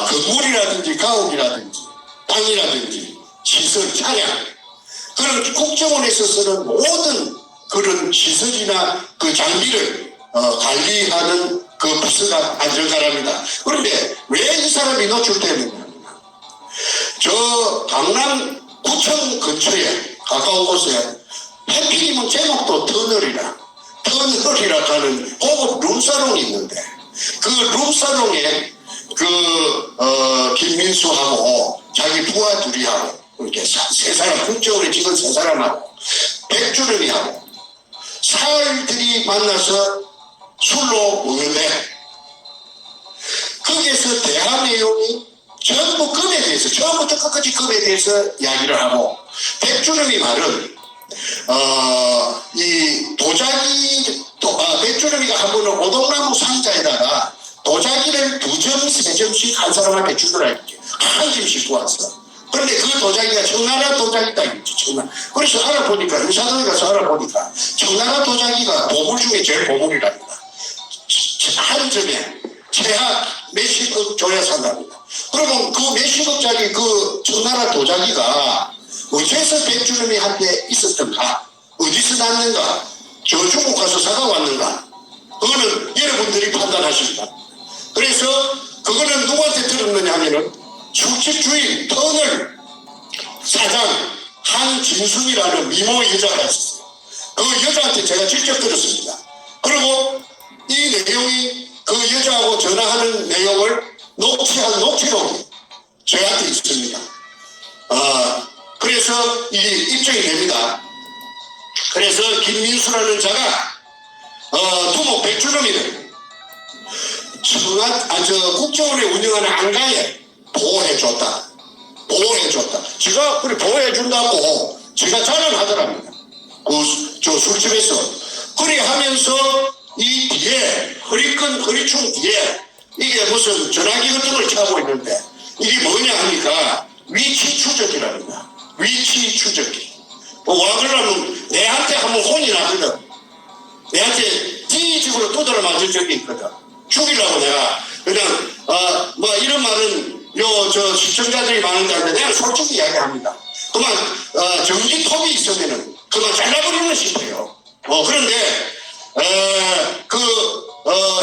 건물이라든지 가옥이라든지 땅이라든지 시설, 차량, 그런 국정원에서 쓰는 모든 그런 시설이나 그 장비를 관리하는 그 부서가 안전과랍니다. 그런데 왜 이 사람이 노출되느냐? 저 강남구청 근처에 가까운 곳에 해필이면 제목도 터널이라 하는 고급 룸사롱이 있는데 그 룸사롱에 김민수하고 자기 부하 둘이하고 이렇게 세 사람, 국정원에 직원 세 사람하고 백주름이하고 사흘들이 만나서 술로 먹는데 거기에서 대화 내용이 전부 금에 대해서 처음부터 끝까지 금에 대해서 이야기를 하고 백주름이 말은 이 백주름이가 한 번은 오동나무 상자에다가 도자기를 2점, 3점씩 한 사람한테 주더라 이렇게 한 점씩 구웠어. 그런데 그 도자기가 청나라 도자기다 이거지. 그래서 알아보니까 의사동에 가서 알아보니까 청나라 도자기가 보물 중에 제일 보물이랍니다. 한 점에 최하 몇십억 줘야 산답니다. 그러면 그 몇십억짜리 그 청나라 도자기가 어째서 백주름이한테 있었던가, 어디서 났는가, 저 중국 가서 사가 왔는가, 그거는 여러분들이 판단하십니다. 그래서 그거는 누구한테 들었느냐 하면은 술집 주인 터널 사장 한진숙이라는 미모 여자가 있었어요. 그 여자한테 제가 직접 들었습니다. 그리고 이 내용이 그 여자하고 전화하는 내용을 녹취한 녹취록이 저한테 있습니다. 그래서 이게 입증이 됩니다. 그래서 김민수라는 자가 두목 백주름이를 국정원에 운영하는 안가에 보호해줬다. 지가 그래 보호해준다고 지가 자랑하더랍니다. 저 술집에서. 그래 하면서 이 뒤에 허리춤 뒤에 이게 무슨 무슨 전화기 같은 걸 차고 있는데 이게 뭐냐 하니까 위치 추적기랍니다. 위치 추적기. 와 그러면 내한테 한번 혼이 나거든. 내한테 뒤집으로 두드려 맞은 적이 있거든. 죽이려고 내가 그냥 뭐 이런 말은 저 시청자들이 많은데 내가 솔직히 이야기합니다. 그만 전기톱이 있으면은 그만 잘라버리면 싶어요. 그런데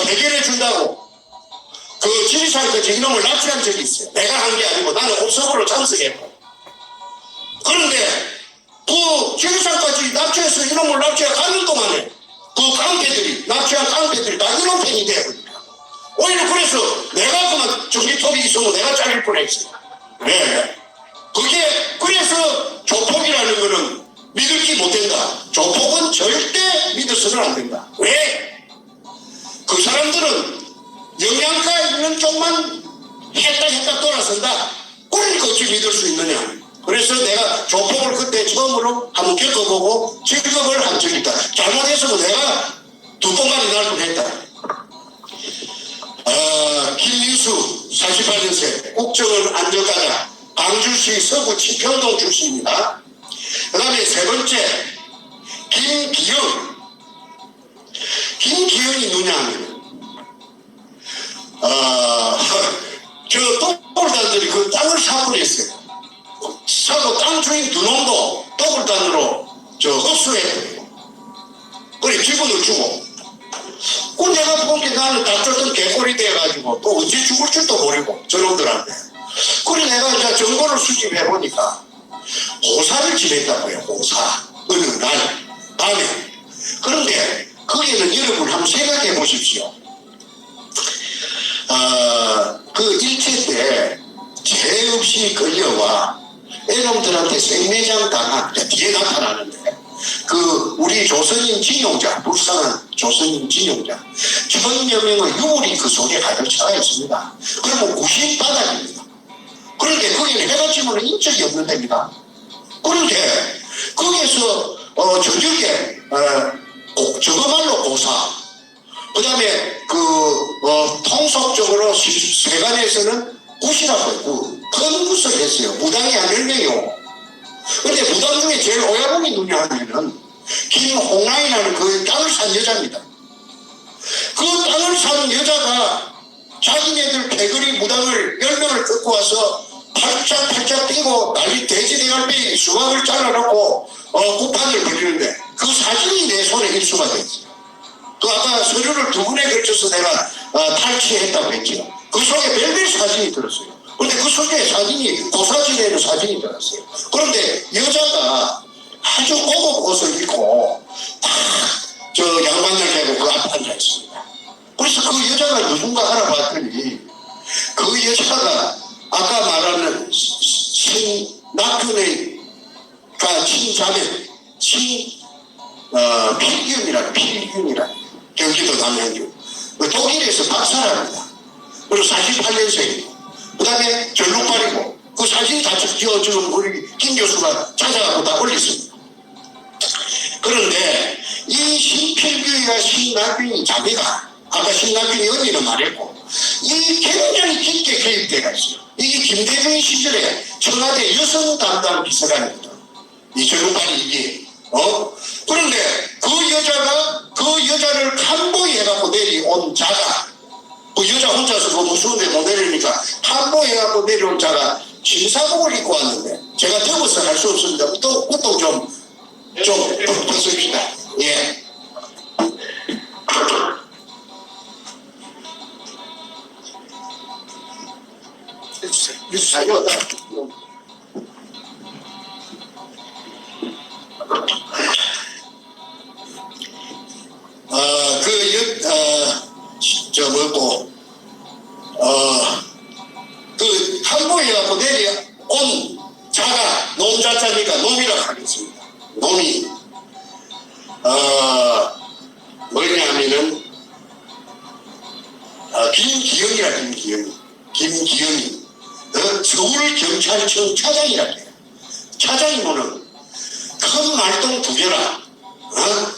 해결해 준다고 그 지리산까지 이놈을 납치한 적이 있어요. 내가 한 게 아니고 나는 옵서버로 참석했고. 그런데 그 지리산까지 납치해서 이놈을 납치해 가는 동안에 그 깡패들이 납치한 깡패들이 다 이런 팬이 돼버립니다. 오히려 그래서 내가 그만 전기톱이 있으면 내가 잘릴 뻔했어요. 네. 그게 그래서 조폭이라는 거는 믿을지 못된다. 조폭은 절대 믿어서는 안 된다. 왜? 그 사람들은 영양가 있는 쪽만 했다 돌아선다. 그러니까 어찌 믿을 수 있느냐. 그래서 내가 조폭을 그때 처음으로 한번 겪어보고 직업을 한 적이 있다. 잘못했으면 내가 두 번만에 날 뻔했다. 김민수 48년생 국정원 안전과장 광주시 서구 치평동 출신입니다. 그 다음에 세 번째 김기영이 누냐 하면 저 똑골단들이 그 땅을 사버렸어요. 사고 땅 주인 두 놈도 똑골단으로 흡수해버리고 그래 기분을 주고 그 내가 본 게 나는 다쳤던 개꼴이 돼가지고 또 언제 죽을 줄도 모르고 저놈들한테 그래 내가 이제 정보를 수집해보니까 고사를 지냈다고요. 고사 어느 날 밤에. 그런데 거기는 여러분 한번 생각해 보십시오. 그 일제 때 죄 없이 끌려와 애놈들한테 생매장 당한 뒤에 나타나는데 그 우리 조선인 진용자 불쌍한 조선인 진용자 1000여 명의 유물이 그 속에 가득 차가 있습니다. 그러면 90바닥입니다. 그런데 거기는 해가 지면 인적이 없는 데입니다. 그런데 거기에서 저녁에 저거말로 고사 그 다음에 통속적으로 세간에서는 굿이라고 큰 굿을 했어요. 무당이 한 10명이요. 근데 무당 중에 제일 오야봉이 누냐 하면은 김홍랑이라는 그 땅을 산 여자입니다. 그 땅을 산 여자가 자기네들 패거리 무당을 10명을 끌고 와서 팔짝 뛰고 난리 돼지대갈비 수박을 잘라놓고 굿판을 벌이는데 그 사진이 내 손에 입수가 됐어요. 그 아까 서류를 두 번에 걸쳐서 내가 탈취했다고 했죠. 그 속에 별별 사진이 들었어요. 그런데 그 속에 사진이 고사진에는 사진이 들었어요. 그런데 여자가 아주 고급 옷을 입고 딱 양반을 대고 그 앞에 앉아 있습니다. 그래서 그 여자가 누군가 알아봤더니 그 여자가 아까 말하는 신낙균의가 친자매 필균이라 경기도 남양주 독일에서 박사랍니다. 그리고 48년생이고 그 다음에 전룩발이고 그 사진 다 지금 우리 김 교수가 찾아가고 다 올렸습니다. 그런데 이 신필규가 신낙균이 자매가 아까 신낙균이 언니는 말했고 이 굉장히 깊게 개입돼가 있어요. 이게 김대중 시절에 청와대 여성 담당 비서관이거든. 이 전룩발이 이게 그런데 그 여자가 그 여자를 간보해갖고 내려온 자가 그 여자 혼자서 그 무서운데 못 내리니까 간보해갖고 내려온 자가 신사복을 입고 왔는데 제가 적어서 할 수 없습니다. 그것도 좀 벗읍시다. 예. 해주세요. 그 한보해갖고 내려온 자가 놈자자니까 놈이라고 하겠습니다. 놈이 뭐냐면은 김기영이 서울경찰청 차장이라고 해요. 차장이면은 큰 말동 2개라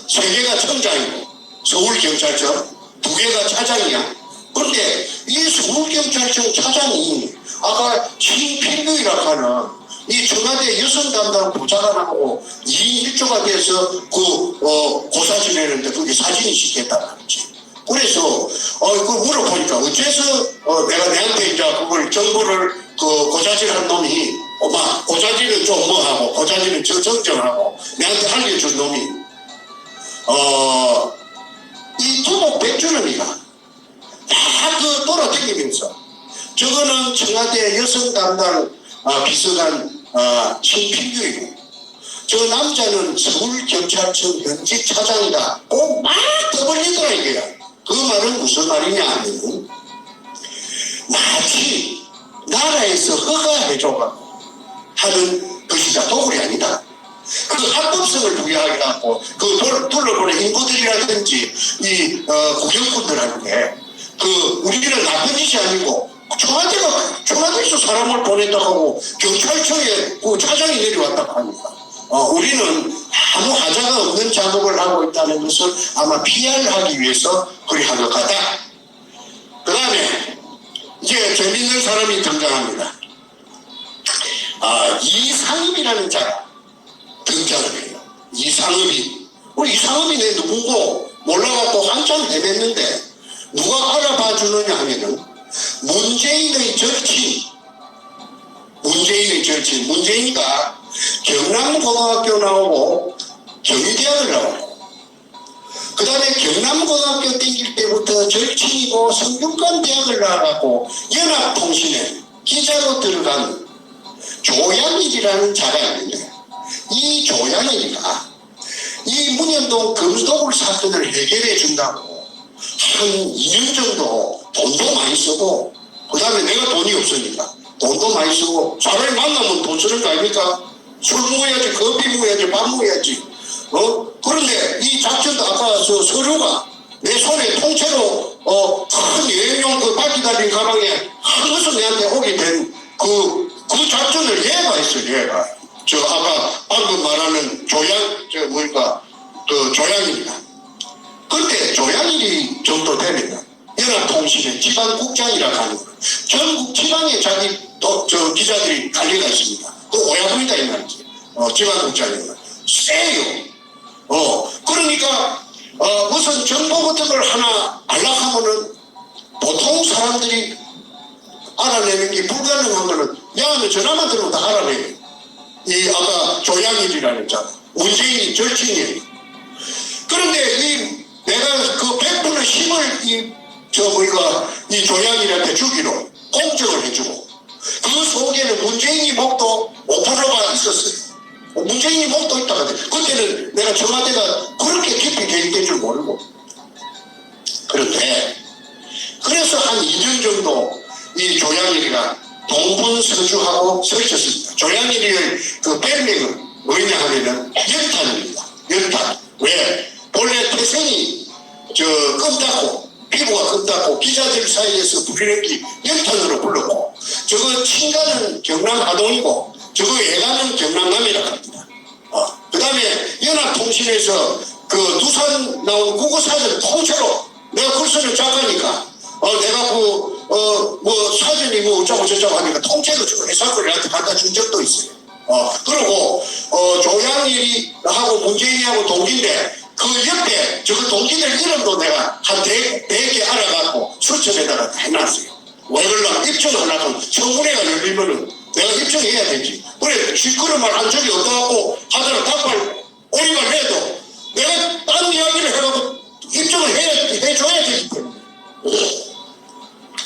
3개가 청장이고 서울경찰청 2개가 차장이야. 그런데 이 서울경찰청 차장이 아까 신필규이라고 하는 이 청와대 여성 담당 보좌관하고 2인 1조가 돼서 고사 지내는데 그게 사진이 찍혔다는 거지. 그래서 그 물어보니까 어째서 내가 내한테 이제 그걸 정보를 고자질한 놈이 고자질은 좀 뭐하고 고자질은 저 정정하고 내한테 알려준 놈이 이 토목 백주름이가 다 돌아다니면서 저거는 청와대 여성 담당 비서관 신필규이고 저 남자는 서울경찰청 현직 차장이다. 꼭 막 떠벌리더라 이게야. 그 말은 무슨 말이냐 하면 마치 나라에서 허가해줘가 하는 것이다. 도굴이 아니다. 그 합법성을 부여하게하고 그 둘러보는 인부들이라든지 이 구경꾼들한테 우리는 나쁜 짓이 아니고 청와대에서 사람을 보냈다고 하고 경찰청에 그 차장이 내려왔다고 하니까 우리는 아무 하자가 없는 작업을 하고 있다는 것을 아마 PR하기 위해서 그리 한 것 같다. 그 다음에 이제 재밌는 사람이 등장합니다. 이상읍이라는 자가 등장을 해요. 이상읍이. 우리 이상읍이 내 누구고 몰라갖고 한참 헤맸는데 누가 알아봐 주느냐 하면은 문재인의 절친. 문재인이가 경남고등학교 나오고 경희대학을 나오고 그 다음에 경남고등학교 땡길 때부터 절친이고 성균관대학을 나와갖고 연합통신에 기자로 들어간 조양일이라는 자가 있는데 이 조양일이가 이 문현동 금수도굴 사건을 해결해 준다고 한 2년 정도 돈도 많이 쓰고 그 다음에 내가 돈이 없으니까 돈도 많이 쓰고 사람을 만나면 돈 쓰는 거 아닙니까? 술 먹어야지, 커피 먹어야지, 밥 먹어야지. 그런데 이 작전도 아까 서류가 내 손에 통째로 큰 여행용 그 바퀴 달린 가방에 한 것을 내한테 오게 된 그 작전을 얘가 했어, 얘가. 아까 방금 말하는 조양입니다. 그때 조양일이 정도 되면 연합통신의 지방국장이라고 하는 거. 전국 지방에 자기 기자들이 달려가 있습니다. 그 오야부이다 이 말이지. 지방국장이면 세요. 그러니까 무슨 정보 같은 걸 하나 알락하면은 보통 사람들이 알아내는 게 불가능한 거는 야하면 전화만 들으면 다 알아내요. 이 아까 조양일이라는 자 문재인이 절친이에요. 그런데 내가 그 100분의 힘을 이 조양일한테 주기로 공정을 해주고 그 속에는 문재인이 목도 5%가 있었어요. 문재인이 목도 있다가 그때는 내가 청와대가 그렇게 깊이 개입된 줄 모르고 그래서 한 2년 정도 이 조양일이가 동분서주하고 서 있었습니다. 조양일이의 그 별명은 뭐냐 하면은 연탄입니다. 연탄. 왜? 본래 태생이 피부가 껌닿고 기자들 사이에서 부리는 게 연탄으로 불렀고 저거 친가는 경남 하동이고 저거 애가는 경남남이라고 합니다. 그 다음에 연합통신에서 그 두산 나온 국어사전 통째로 내가 글쓰는 작가니까 내가 뭐 사전이 뭐 어쩌고 저쩌고 하니까 통째로 저거 해석을 나한테 갖다 준 적도 있어요. 그리고 조양일이하고 문재인이하고 동기인데 그 옆에 저그 동기들 이름도 내가 한 100개 알아갖고 수첩에다가 해놨어요. 왜 그러려면 입증하려면 청문회가 열리면은 내가 입증해야 되지. 그래 시끄러운 말 한 적이 없어갖고 하더라 닭발 오리발 내도 내가 다른 이야기를 해갖고 입증을 해줘야 되기 때문에.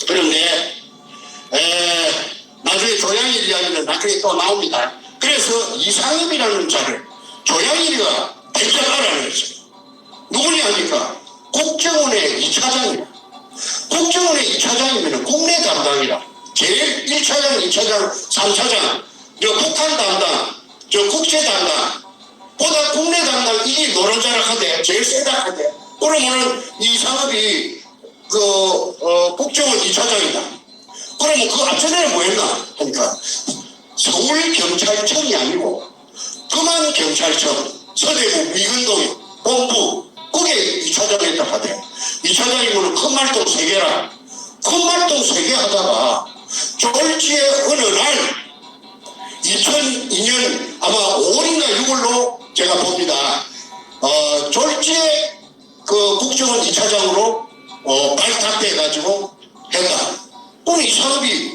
그런데 나중에 조양일 이야기는 나중에 또 나옵니다. 그래서 이상읍이라는 자를 조양일이가 대장 알아냈어요. 누구냐 하니까 국정원의 2차장이라. 국정원의 2차장이면 국내 담당이라. 제일 1차장, 2차장, 3차장, 북한 담당, 국제 담당, 보다 국내 담당 이게 노른자락 하대, 제일 세다 하대. 그러면은 이상읍이 국정원 2차장이다. 그러면 그 앞전에는 뭐였나 하니까 서울경찰청이 아니고 금안경찰청, 서대구 미근동이 본부 그게 2차장 했다 하대. 2차장이면 큰 말동 3개라. 큰 말동 3개 하다가 졸지의 어느 날 2002년 아마 5월인가 6월로 제가 봅니다. 졸지에 그 국정원 2차장으로 발탁돼가지고 했다. 그럼 이 사업이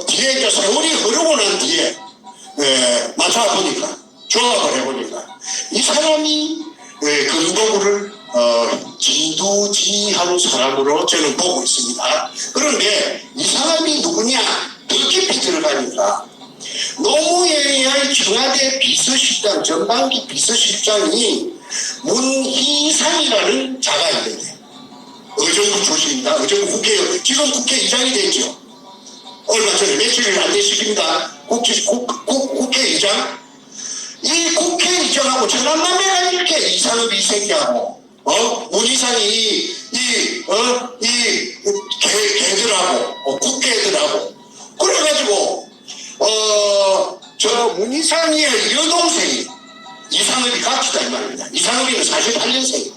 뒤에 이제 세월이 흐르고 난 뒤에 맞춰보니까 조합을 해보니까 이 사람이 금도구를 진두지휘한 사람으로 저는 보고 있습니다. 그런데 이 사람이 누구냐 더 깊이 들어가니까 노무현의 청와대 비서실장 전반기 비서실장이 문희상이라는 자가 있는데 의정부 출신입니다. 의정부 국회의원 지금 국회의장이 됐죠. 얼마 전에 며칠 안 됐습니다. 국회의장 이 국회의장하고 천안만매가 이렇게 이상업이 생기하고 문희상이 개들하고 국회들하고 그래가지고 저 문희상이의 여동생이 이상업이 같이다 이 말입니다. 이상업이는 48년생이고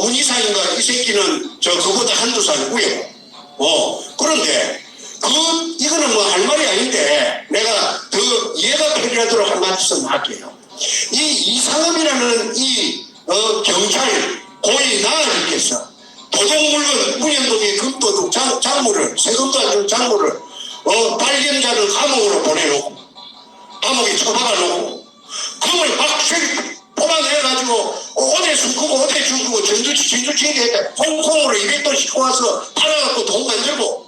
문희상인가 이 새끼는 그보다 한두 살 위에고 그런데 이거는 뭐 할 말이 아닌데 내가 더 이해가 편리하도록 한 말씀 할게요. 이 이상업이라는 경찰 고위 나으리께서 도둑물건 문현동의 금도둑 세금도 안 준 작물을 발견자를 감옥으로 보내놓고 감옥에 처박아 놓고 그걸 막 뽑아내가지고 어제 숨고 어제 죽고 진주치기에 홍콩으로 200돈 싣고 와서 팔아갖고 돈 만들고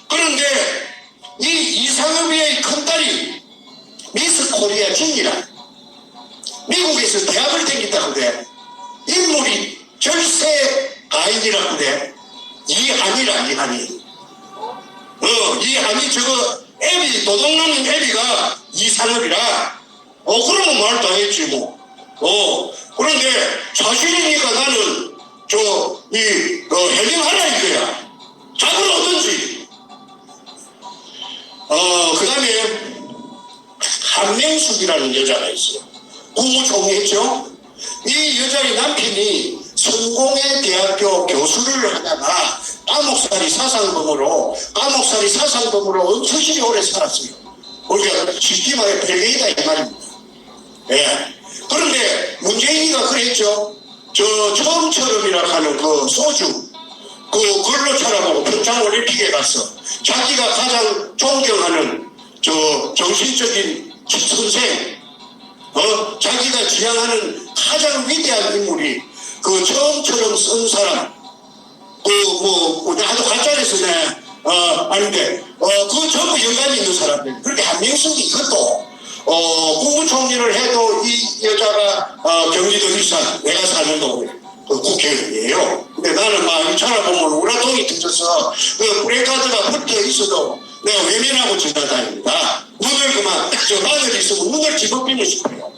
그런데 이 이상업의 큰딸이 미스 코리아 진이라 미국에서 대학을 다녔다는데 인물이 절세 가인이라고 그래. 이한이 애비 도둑놈인 애비가 이상업이라 그러면 말도 안 했지 뭐 그런데 사실이니까 나는 해명하라 이거야. 답은 어떤지. 그 다음에 한명숙이라는 여자가 있어요. 국무총리했죠. 이 여자의 남편이 성공회 대학교 교수를 하다가 감옥살이 사상범으로 엄청시리 오래 살았어요. 우리가 쉽게 말해 별개이다 이 말입니다. 그런데 문재인이가 그랬죠. 처음처럼이라 하는 소주 글로 찾아보고 평창올림픽에 가서 자기가 가장 존경하는 정신적인 선생 자기가 지향하는 가장 위대한 인물이 처음처럼 쓴 사람 나도 가짜에서 아닌데 전부 연관이 있는 사람들. 그렇게 한명숙이 이것도 국무총리를 해도 이 여자가 경기도 일산 내가 사는 동네 국회의원이에요. 근데 나는 막 찾아보면 우라통이 터져서 브레이크카드가 붙어 있어도 내가 외면하고 지나다닙니다. 눈을 바늘 있으면 눈을 집어끼고 싶어요.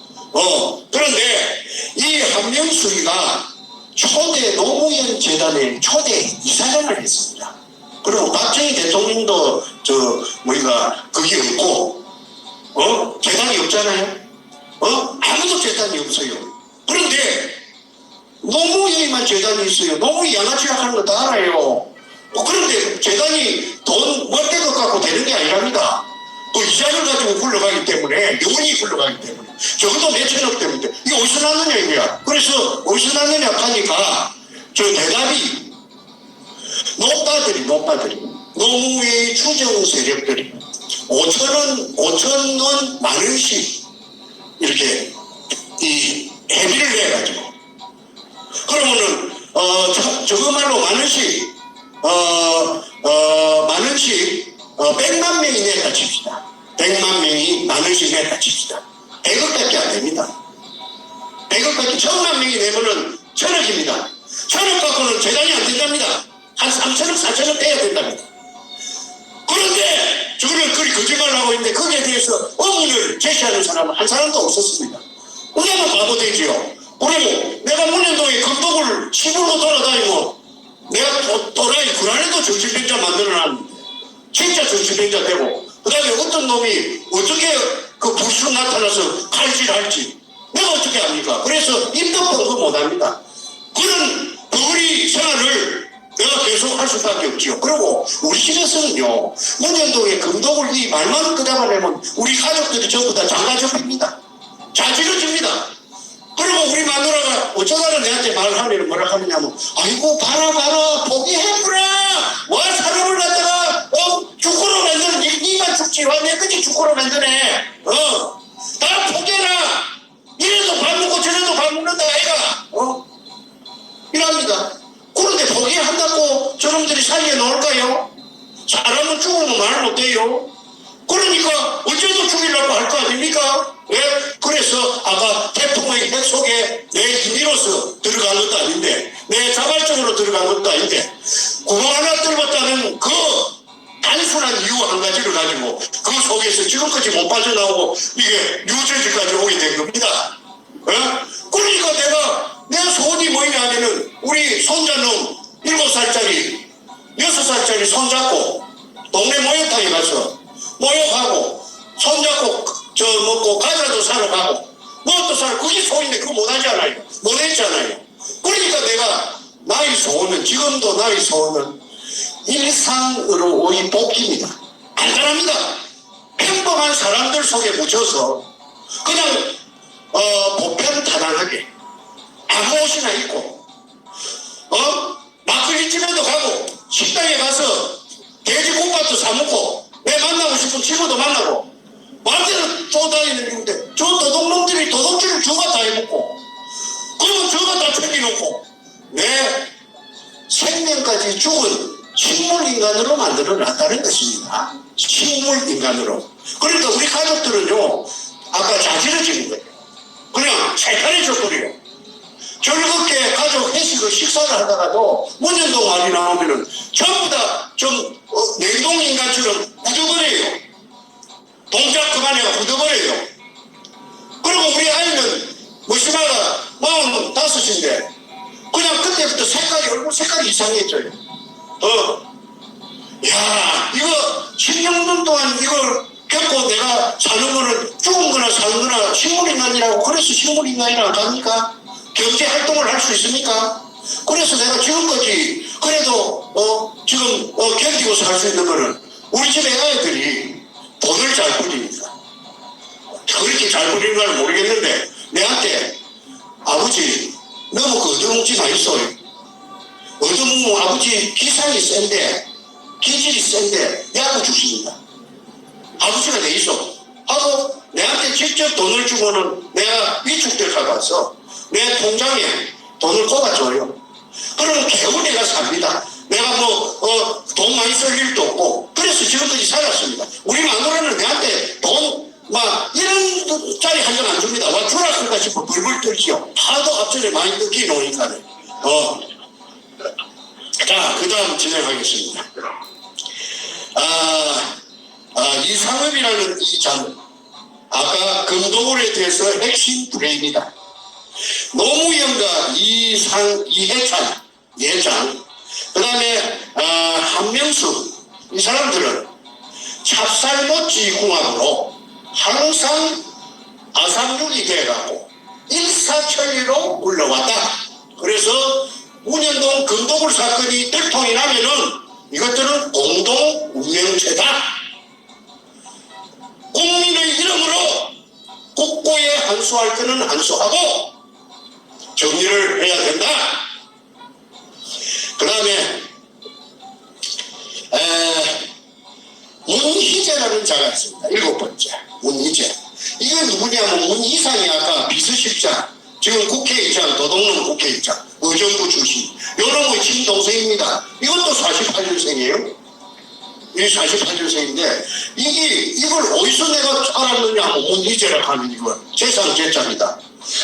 그런데 이 한명숙이가 초대 노무현 재단의 초대 이사장을 했습니다. 그리고 박정희 대통령도 거기 없고 재단이 없잖아요. 아무도 재단이 없어요. 그런데 노무현이만 재단이 있어요. 노무현 양아치 하는 거 다 알아요. 그런데 재단이 돈 멀때것 갖고 되는 게 아니랍니다. 또 이자를 가지고 굴러가기 때문에 영원히 굴러가기 때문에 적어도 몇천억 때문에 이게 어디서 났느냐 이거야. 그래서 어디서 났느냐 하니까 대답이 노빠들이 노무현의 추정 세력들이 5천원 만원씩 이렇게 회비를 내가지고 그러면은 저거말로 만원씩 100만 명이 냈다 칩시다. 100만 명이 만원씩 냈다 칩시다. 100억밖에 안 됩니다. 100억밖에 1000만 명이 내면은 1000억입니다. 1000억 갖고는 재단이 안 된답니다. 한 3천억 4천억 떼야 된답니다. 그런데 저거를 그리 거짓말하고 있는데 거기에 대해서 의문을 제시하는 사람은 한 사람도 없었습니다. 우리는 바보 되지요. 그리고 내가 문현동에 금독을 시골로 돌아다니고 내가 또라이 불안해도 정신병자 만들어놨는데 진짜 정신병자 되고 그 다음에 어떤 놈이 어떻게 불쑥 나타나서 칼질할지 내가 어떻게 합니까? 그래서 입도 뻥긋 못합니다. 그런 버리 생활을 내가 계속 할 수밖에 없지요. 그리고 우리 집에서는요, 문현동의 금독을 이 말만 끄잡아내면 우리 가족들이 전부 다 장가 접힙니다. 자지러집니다. 그리고 우리 마누라가 어쩌다가 내한테 말을 하면 뭐라 하느냐면, 아이고 봐라 포기해보라. 와 사람을 갖다가 죽고로 만드는 니만 죽지 와 내 끝이 죽고로 만드네. 다 포기해라. 이래도 밥 먹고 저래도 밥 먹는다 아이가. 이랍니다. 그런데 포기한다고 저놈들이 사이에 놓을까요? 사람은 죽으면 말 못해요. 그러니까 어째도 죽이려고 할 거 아닙니까? 왜? 그래서 아까 태풍의 핵 속에 내 임의로서 들어간 것도 아닌데, 내 자발적으로 들어간 것도 아닌데, 구멍 하나 뚫었다는 그 단순한 이유 한 가지를 가지고 그 속에서 지금까지 못 빠져나오고 이게 유죄지까지 오게 된 겁니다. 그러니까 내 소원이 뭐냐 하면은 우리 손자놈 7살짜리 6살짜리 손잡고 동네 모욕탕에 가서 모욕하고 손잡고 먹고 과자도 사러 가고 뭐 또 사러 그게 소원인데 그거 못하지 않아요. 못했잖아요. 그러니까 내가 나의 소원은 지금도 나의 소원은 일상으로의 복귀입니다. 간단합니다. 평범한 사람들 속에 묻혀서 그냥 보편다단하게 아무 옷이나 입고 막걸리집에도 가고 식당에 가서 돼지국밥도 사 먹고 내 만나고 싶은 친구도 만나고 마음대로 쪼다니는 중인데 저 도둑놈들이 도둑질을 저가 다 해먹고 그러면 저가 다 챙겨놓고 내 생명까지 죽은 식물인간으로 만들어놨다는 것입니다. 식물인간으로. 그러니까 우리 가족들은요 아까 자지러지는 거예요. 그냥 살판해져버려요. 즐겁게 가족 회식을 식사를 하다가도 문현동 말이 나오면은 전부 다 좀 냉동인간처럼 굳어버려요. 동작 그만해가 굳어버려요. 그리고 우리 아이는 머시마가 45인데 그냥 그때부터 얼굴 색깔이 이상해져요. 야 이거 16년 동안 이걸 겪고 내가 사는 거는 죽은 거나 사는 거나 식물인간이라고 그래서 식물인간이라고 합니까? 경제활동을 할 수 있습니까? 그래서 내가 지금까지 그래도 지금 견디고 살 수 있는 거는 우리 집 애들이 돈을 잘 버리니까. 그렇게 잘 버리는 걸 모르겠는데 내한테 아버지 너무 그 얻어먹지 마있어요. 얻어먹으면 아버지 기상이 센데 기질이 센데 약을 주십니다. 아버지가 돼 있어 하고 내한테 직접 돈을 주고는 내가 위축될 가서 내 통장에 돈을 꼽아줘요. 그러면 겨우 내가 삽니다. 내가 돈 많이 쓸 일도 없고 그래서 지금까지 살았습니다. 우리 마누라는 내한테 돈 막 이런 짜리 한 장 안 줍니다. 와 주라 쓸까 싶어 벌벌 떨지요. 하도 앞전에 많이 뜯기 놓으니까는. 자, 그 다음 진행하겠습니다. 이상업이라는 이 장, 아까 금도굴에 대해서 핵심 브레인이다. 노무현과 이해찬, 예장, 그 다음에 한명숙, 이 사람들은 찹쌀모찌 궁합으로 항상 아삼육이 돼가고 일사천리로 물러왔다. 그래서 문현동 금도굴 사건이 들통이 나면은 이것들은 공동 운명체다. 국민의 이름으로 국고에 한수할 때는 한수하고 정리를 해야 된다. 그 다음에 문희재라는 자가 있습니다. 7번째 문희재. 이게 누구냐면 문희상이 아까 비서실장, 지금 국회의장, 도둑놈 국회의장, 의정부 출신, 요놈의 친동생입니다. 이것도 48년생이에요. 이 48년생인데 이걸 어디서 내가 알았느냐 하면 문희재라 하는 이걸 재산 제자입니다.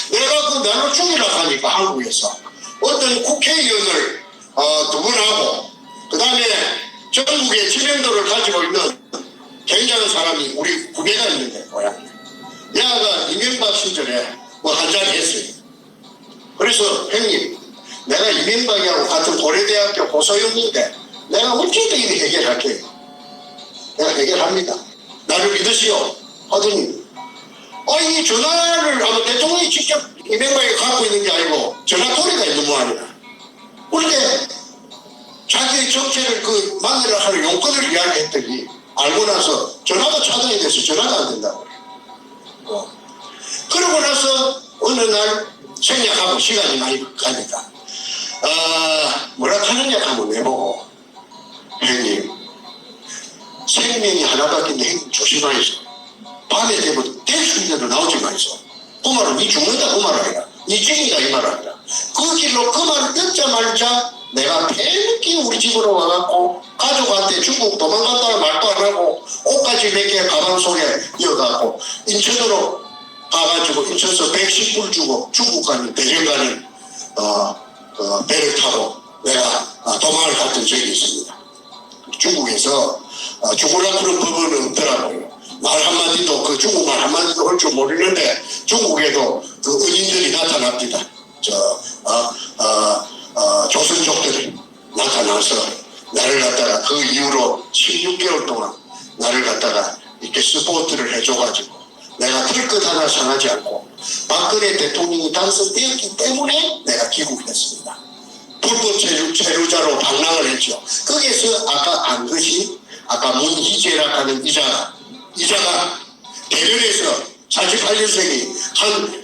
내가 그 나로 죽이라 하니까 한국에서 어떤 국회의원을 두 분하고 그 다음에 전국의知名도를 가지고 있는 굉장한 사람이 우리 후배가 있는데 뭐야? 야가 이명박 시절에 뭐 한잔 했어요. 그래서 형님 내가 이명박이하고 같은 고려대학교 고소형인데 내가 어찌든 이렇게 해결할게요. 내가 해결합니다. 나를 믿으시오. 하더니 이 전화를 아마 대통령이 직접 이명박이 갖고 있는 게 아니고 전화토리가 있는 모양이다. 그런데 자기의 정체를 그 만나려 하는 용건을 이야기했더니 알고 나서 전화가 차단이 돼서 전화가 안 된다고 그래요. 그러고 나서 어느 날 생략하고 시간이 많이 가니까 뭐라 하느냐 하면 내보고 형님 생명이 하나밖에 없는데 형님 조심하이소. 밤에 되면 대수인데도 나오지 마이소. 그 말은 니 죽는다 그 말 아니라 니 죽인다 이 말 아니라 그 길로 그 말을 듣자마자 내가 팬기 우리 집으로 와갖고 가족한테 중국 도망간다는 말도 안 하고 옷까지 몇 개 가방 속에 이어갖고 인천으로 가가지고 인천에서 110불 주고 중국 가는 대전 가는 배를 타고 내가 도망을 갔던 적이 있습니다. 중국에서 죽으라 그런 법은 없더라고요. 말 한마디도 그 중국말 한마디도 할 줄 모르는데 중국에도 그 은인들이 나타납니다. 조선족들이 나타나서 나를 갖다가 그 이후로 16개월 동안 나를 갖다가 이렇게 스포트를 해줘가지고 내가 털끝 하나 상하지 않고 박근혜 대통령이 당선되었기 때문에 내가 귀국했습니다. 불법 체류자로 방랑을 했죠. 거기에서 아까 안 것이 아까 문희재라 하는 이자가 대련에서 48년생이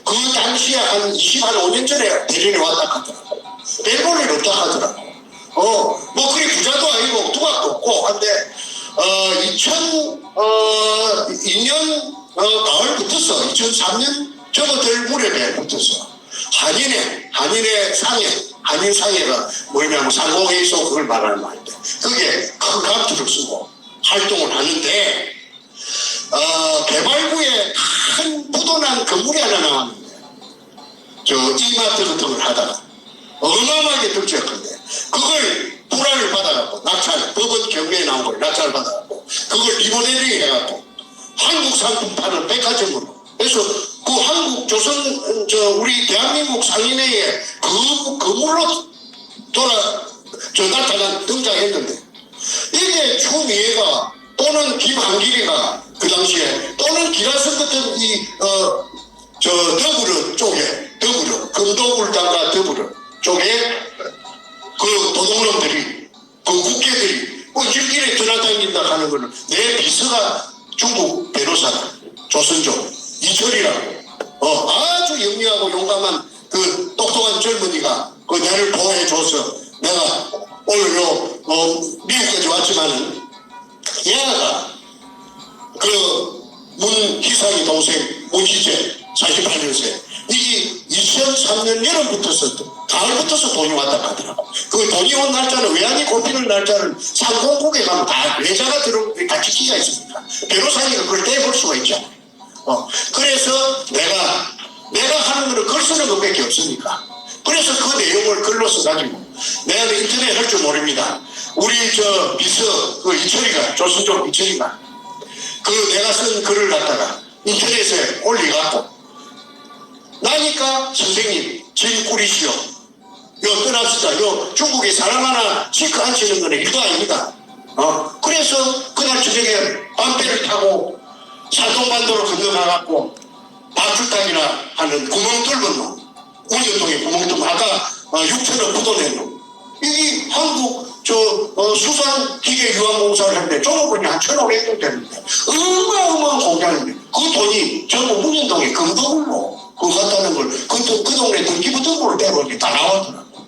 그 당시에 한 25년 전에 대련에 왔다 하더라고. 벨본에 없다 하더라고. 뭐 그리 부자도 아니고 두각도 없고 한데 2002년 가을 붙었어. 2003년 접어들 무렵에 붙었어. 한인의 상해가 뭐냐면 상공회의소 그걸 말하는 말인데 그게 큰 감투를 쓰고 활동을 하는데 개발구에 큰 부도난 건물이 하나 나왔는데 이마트 같은 걸 하다가 어마어마하게 득지였건데 그걸 불안을 받아갖고 낙찰 법원 경매에 나온 걸 낙찰을 받아갖고 그걸 리모델링 해갖고 한국 상품 파는 백화점으로 그래서 그 한국 조선 우리 대한민국 상인회에 그 건물로 나타난 등장했는데 이게 추미애가 또는 김한길이가 그 당시에 또는 기라성 같은 더불어 쪽에 금도불당과 더불어 쪽에 그 도둑놈들이 그 국회들이 길길에 드나다닌다 하는 거는 내 비서가 중국 변호사다 조선족 이철이라고 아주 영리하고 용감한 그 똑똑한 젊은이가 그 나를 보호해줘서 내가 오늘 미국까지 왔지만은 얘가 그 문희상이 동생 문희재 48년생 이게 2003년 여름부터서 가을부터서 돈이 왔다 가더라고. 그 돈이 온 날짜는 외환이 꼽히는 날짜는 상공국에 가면 다 외자가 같이 기가 있습니다. 변호사니까 그걸 떼볼 수가 있잖아요. 그래서 내가 하는 거는 글 쓰는 것밖에 없으니까 그래서 그 내용을 글로 써가지고 내가 인터넷 할 줄 모릅니다. 우리 비서 그 이철이가 조선족 이철이가 그 내가 쓴 글을 갖다가 인터넷에 올려갖고 나니까 선생님 짐 꾸리시오. 요 떠납시다. 요 중국에 사람 하나 시크 앉히는 거는 일도 아닙니다. 그래서 그날 저녁에 밤배를 타고 산동반도로 건너가갖고 박출당이라 하는 구멍 뚫은 놈 우연동에 구멍 뚫은 아까 6천원 부도낸 놈 이게 한국 수산기계 유한공사를 했는데 종업원이 한 1,500명 되는데 어마어마한 공장인데 그 돈이 전부 문현동에 금도굴로 그거 갔다는 걸 그 동네 등기부등본을 떼보니 다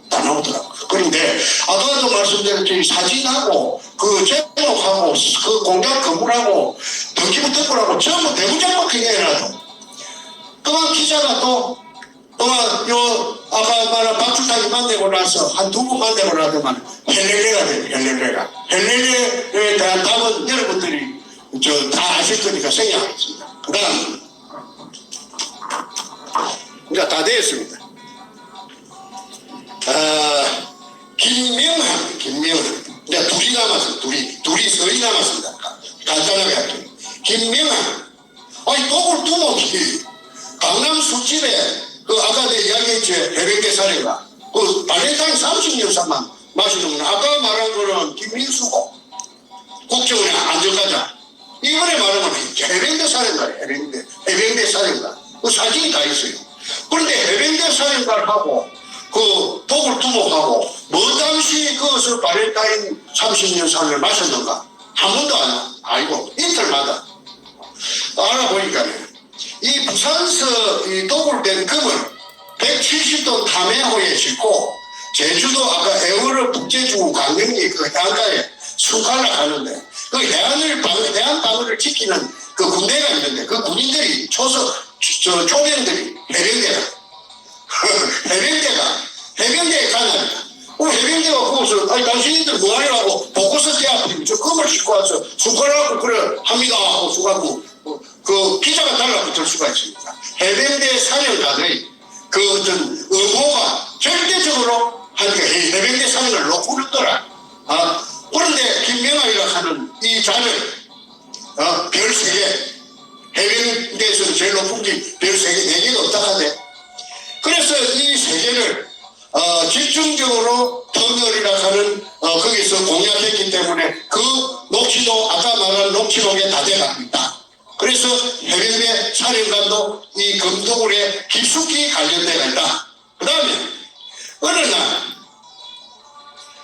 나오더라고. 그런데 아까도 말씀드렸듯이 사진하고 그 제목하고 그 공장 건물하고 등기부등본하고 전부 대구장밖에 해놔도 그만 기자가 또 아까 말한 박출당이 만나고 나서 한 두 번 만나고 나더만 헬렐레가 돼요. 헬렐레에 대한 답은 여러분들이 다 아실 거니까 생략하겠습니다. 그 다음 이제 다 되었습니다. 김명한 이제 둘이 남았습니다. 둘이 서이 남았습니다. 간단하게 할게요. 김명한 똑을 두목이 강남 술집에 그 아까 내가 이야기했지 해병대 사례가 그 발렌타인 30년산만 마시는 건 아까 말한 거는 김민수고 국정원의 안전가자 이번에 말하면 해병대 사례인가 해병대 사례인가 그 사진이 다 있어요. 그런데 해병대 사례인가하고 그 독을 두목하고 뭐 당시 그것을 바렌타인 30년 상을 마셨는가? 한 번도 안 알고 이틀마다 알아보니까 이 부산서 이 독을 된 금을 170돈 탐해호에 싣고 제주도 아까 애월을 북제주 강릉리 그 해안가에 순환을 하는데 그 해안 방어를 지키는 그 군대가 있는데 그 군인들이 초병들이 해병대에 가냐 해병대가 거기서 아니 당신들 뭐하냐고 보고서 대앞에 저 금을 싣고 와서 숟가락을 그래 합니다 하고 수가고 그 기자가 달라붙을 수가 있습니다. 해병대 사령관의 그 어떤 의무가 절대적으로 하니까 해병대 사령을 놓고 그랬더라. 그런데 김명학이라 하는 이 자를 별 3개 해병대에서는 제일 높은 게 별 3개 4개가 없다 하대. 그래서 이 3개를 집중적으로 터널이라 하는 거기서 공략했기 때문에 그 녹취록 아까 말한 녹취록에 다 돼갑니다. 그래서 해병대 사령관도 이 금도굴에 깊숙이 관련되어 있다. 그 다음에 어느 날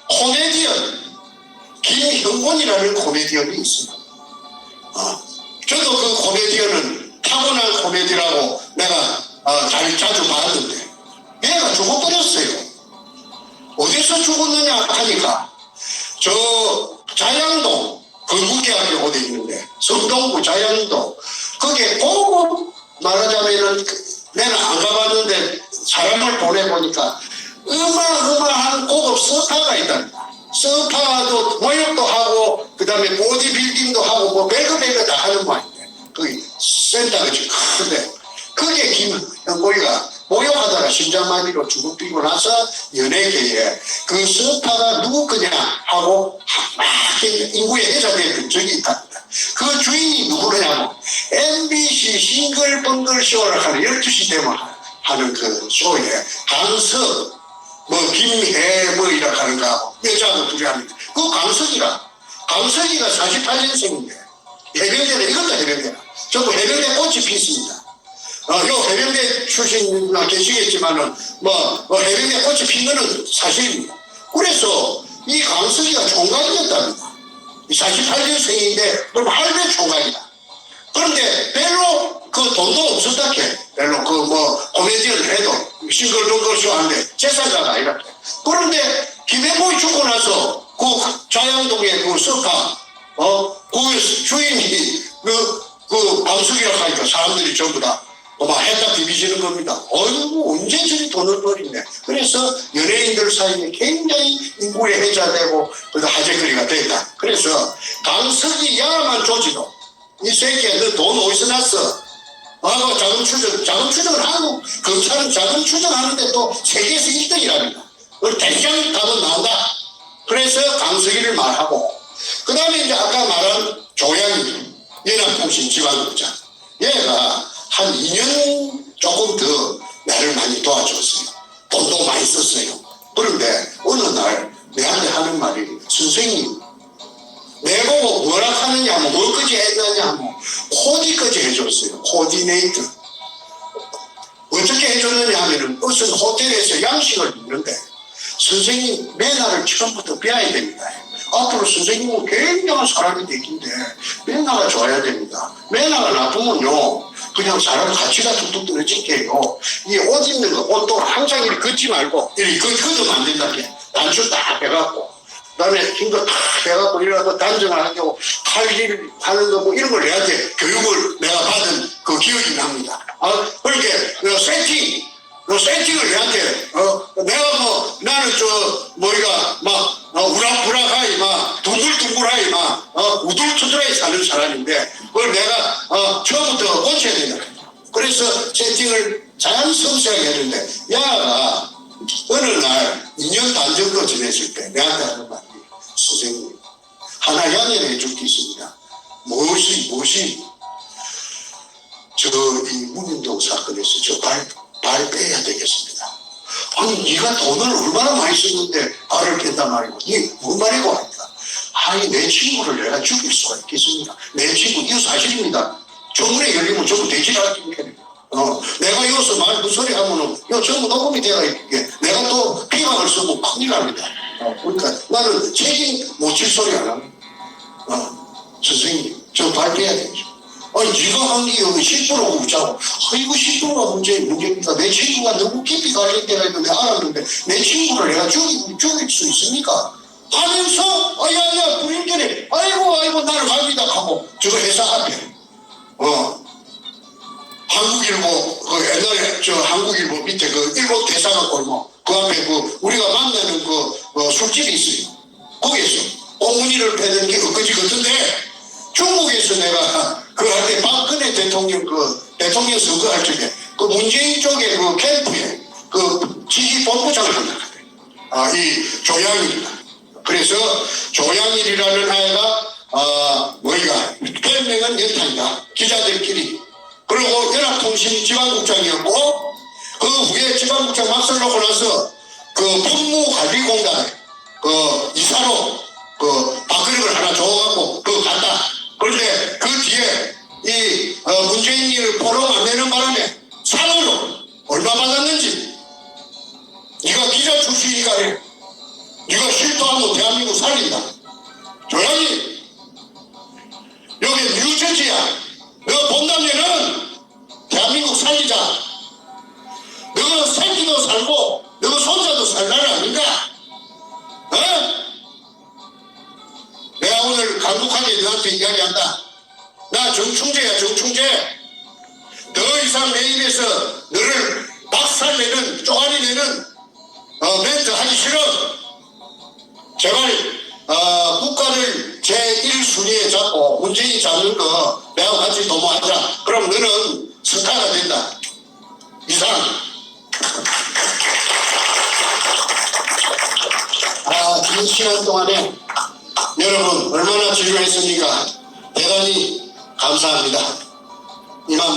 코미디언 김형곤이라는 코미디언이 있습니다. 저도 그 코미디언은 타고난 코미디라고 내가 자주 봤는데 얘가 죽어버렸어요. 어디서 죽었느냐 하니까 저 자양동 건국대학교 어디 있는데 성동구 자양동 거기에 고급 말하자면은 내가 안 가봤는데 사람을 보내보니까 어마어마한 고급 스파가 있답니다. 스파도 모욕도 하고 그 다음에 보디빌딩도 하고 뭐 별거 다 하는 모양인데 거기 센터가 지금 큰데 거기에 김형곤이가 모욕하다가 심장마비로 죽어비고 나서 연예계에 그 스파가 누구 거냐 하고 막 인구에 회자되었던 적이 있답니다. 그 주인이 누구냐면 MBC 싱글벙글 쇼를 하는 12시 되면 하는 그 쇼에 강석 뭐 김해 뭐 이라 하는가 여자하고 둘이 합니다. 그 강석이가 48년생인데 해병대는 이것도 해병대라. 전부 해병대 꽃이 피습니다. 요 해병대 출신 계시겠지만은 해병대 꽃이 핀 거는 사실입니다. 그래서 이 강석이가 총각이었답니다. 48년생인데 그럼 할배 총각이다. 그런데 별로 그 돈도 없었다 캐. 별로 코미디언을 해도 싱글벙글쇼 하는데 재산가가 아니라. 그런데 김해보이 죽고 나서 그 자양동의 그 스파 그 주인이 그 방숙이라고 하니까 사람들이 전부 다 했다 비비지는 겁니다. 어이구 언제 저리 돈을 버리네. 그래서 연예인들 사이에 굉장히 인구에 회자되고 화제거리가 됐다. 그래서 강석이 야만 조지도 이 새끼야 너 돈 어디서 났어? 자금 추정을 하고 검찰은 자금 추정하는데 또 세계에서 1등이랍니다. 대장 답은 나온다. 그래서 강석이를 말하고 그 다음에 이제 아까 말한 조양이 연합통신 지방국장 얘가 한 2년 조금 더 나를 많이 도와줬어요. 돈도 많이 썼어요. 그런데 어느 날 내한테 하는 말이 선생님 내보고 뭐라 하느냐 하면 뭘까지 했느냐 하면 코디까지 해줬어요. 코디네이터. 어떻게 해줬느냐 하면은 무슨 호텔에서 양식을 먹는데 선생님 매너를 처음부터 배워야 됩니다. 앞으로 선생님은 굉장한 사람이 되긴데 매너가 좋아야 됩니다. 매너가 나쁘면요 그냥 사람 가치가 뚝뚝 떨어질게 해요. 이 옷 입는 거 옷도 항상 이렇게 걷지 말고 이렇게 걷으면 안 된다. 단추 딱 빼갖고 그다음에 힘도 탁 빼갖고 이러고 단정을 하고 칼질 하는 거 뭐 이런 걸 내한테 교육을 내가 받은 그 기억이 납니다. 그렇게 세팅을 내한테 내가 나는 우락부락하이 둥글둥글하이 우둘투둘하이 사는 사람인데 그걸 내가 처음부터 고쳐야 된다. 그래서 세팅을 자연스럽게 했는데 야가 어느 날 2년 반 정도 지냈을 때 내한테 하는 말이 선생님 하나 양해해 줄 게 있습니다. 무엇이 이 문인동 사건에서 저 발 빼야 되겠습니다. 아니 네가 돈을 얼마나 많이 썼는데 발을 뺀단 말이고 이게 뭔 말이고 합니다. 아니 내 친구를 내가 죽일 수가 있겠습니까? 내 친구 이거 사실입니다. 정문에 열리면 전부 돼지를 하니까 내가 이어서 말 그 소리 하면은 이거 전부 녹음이 되어 있게 내가 또 비방을 쓰고 큰일 납니다. 그러니까 나는 책임 못 질 소리 안 합니다. 선생님 저 발표해야 되죠. 아니 네가 한 게 여기 10%고 웃자고 이거 10%가 문제입니까? 내 친구가 너무 깊이 관련되어 있는데 알았는데 내 친구를 내가 죽일 수 있습니까? 하면서 야야 부인들이 아이고 나를 갑니다 하고 저 회사 앞에 한국일보 그 옛날에 저 한국일보 밑에 그 일본 대사관 골목 그 앞에 그 우리가 만나는 그 술집이 있어요. 거기에서 꽁무니를 패는 게 엊그제 같은데 중국에서 내가 그 할 때 박근혜 대통령 그 대통령 선거할 적에 그 문재인 쪽에 그 캠프에 그 지지 본부장을 한다. 이 조양일이다. 그래서 조양일이라는 아이가 뭐이가 별명은 연탄이다. 기자들끼리. 그리고 연합통신 지방국장이었고 그 후에 지방국장 막설 놓고 나서 그 법무관리공단에 그 이사로 그 밥그릇을 하나 줘갖고 그거 갔다. 그런데 그 뒤에 이 문재인을 포럼 안 내는 바람에 상으로 얼마 받았는지 네가 기자 출신이니까 해. 네가 실토하면 대한민국 살린다. 조용히 여기 뉴저지야. 너 본다면은 대한민국 살리자. 너가 새끼도 살고 너가 손자도 살 나라 아닌가? 내가 오늘 간곡하게 너한테 이야기한다. 나 정충재야 정충재. 더 이상 내 입에서 너를 박살내는 쪼가리내는 멘트 하기 싫어. 제발 국가를 제1순위에 잡고 문재인이 잡는 거 내가 같이 도모하자. 그럼 너는 스타가 된다. 이상. 긴 시간 동안에 여러분 얼마나 지루했습니까? 대단히 감사합니다. 이만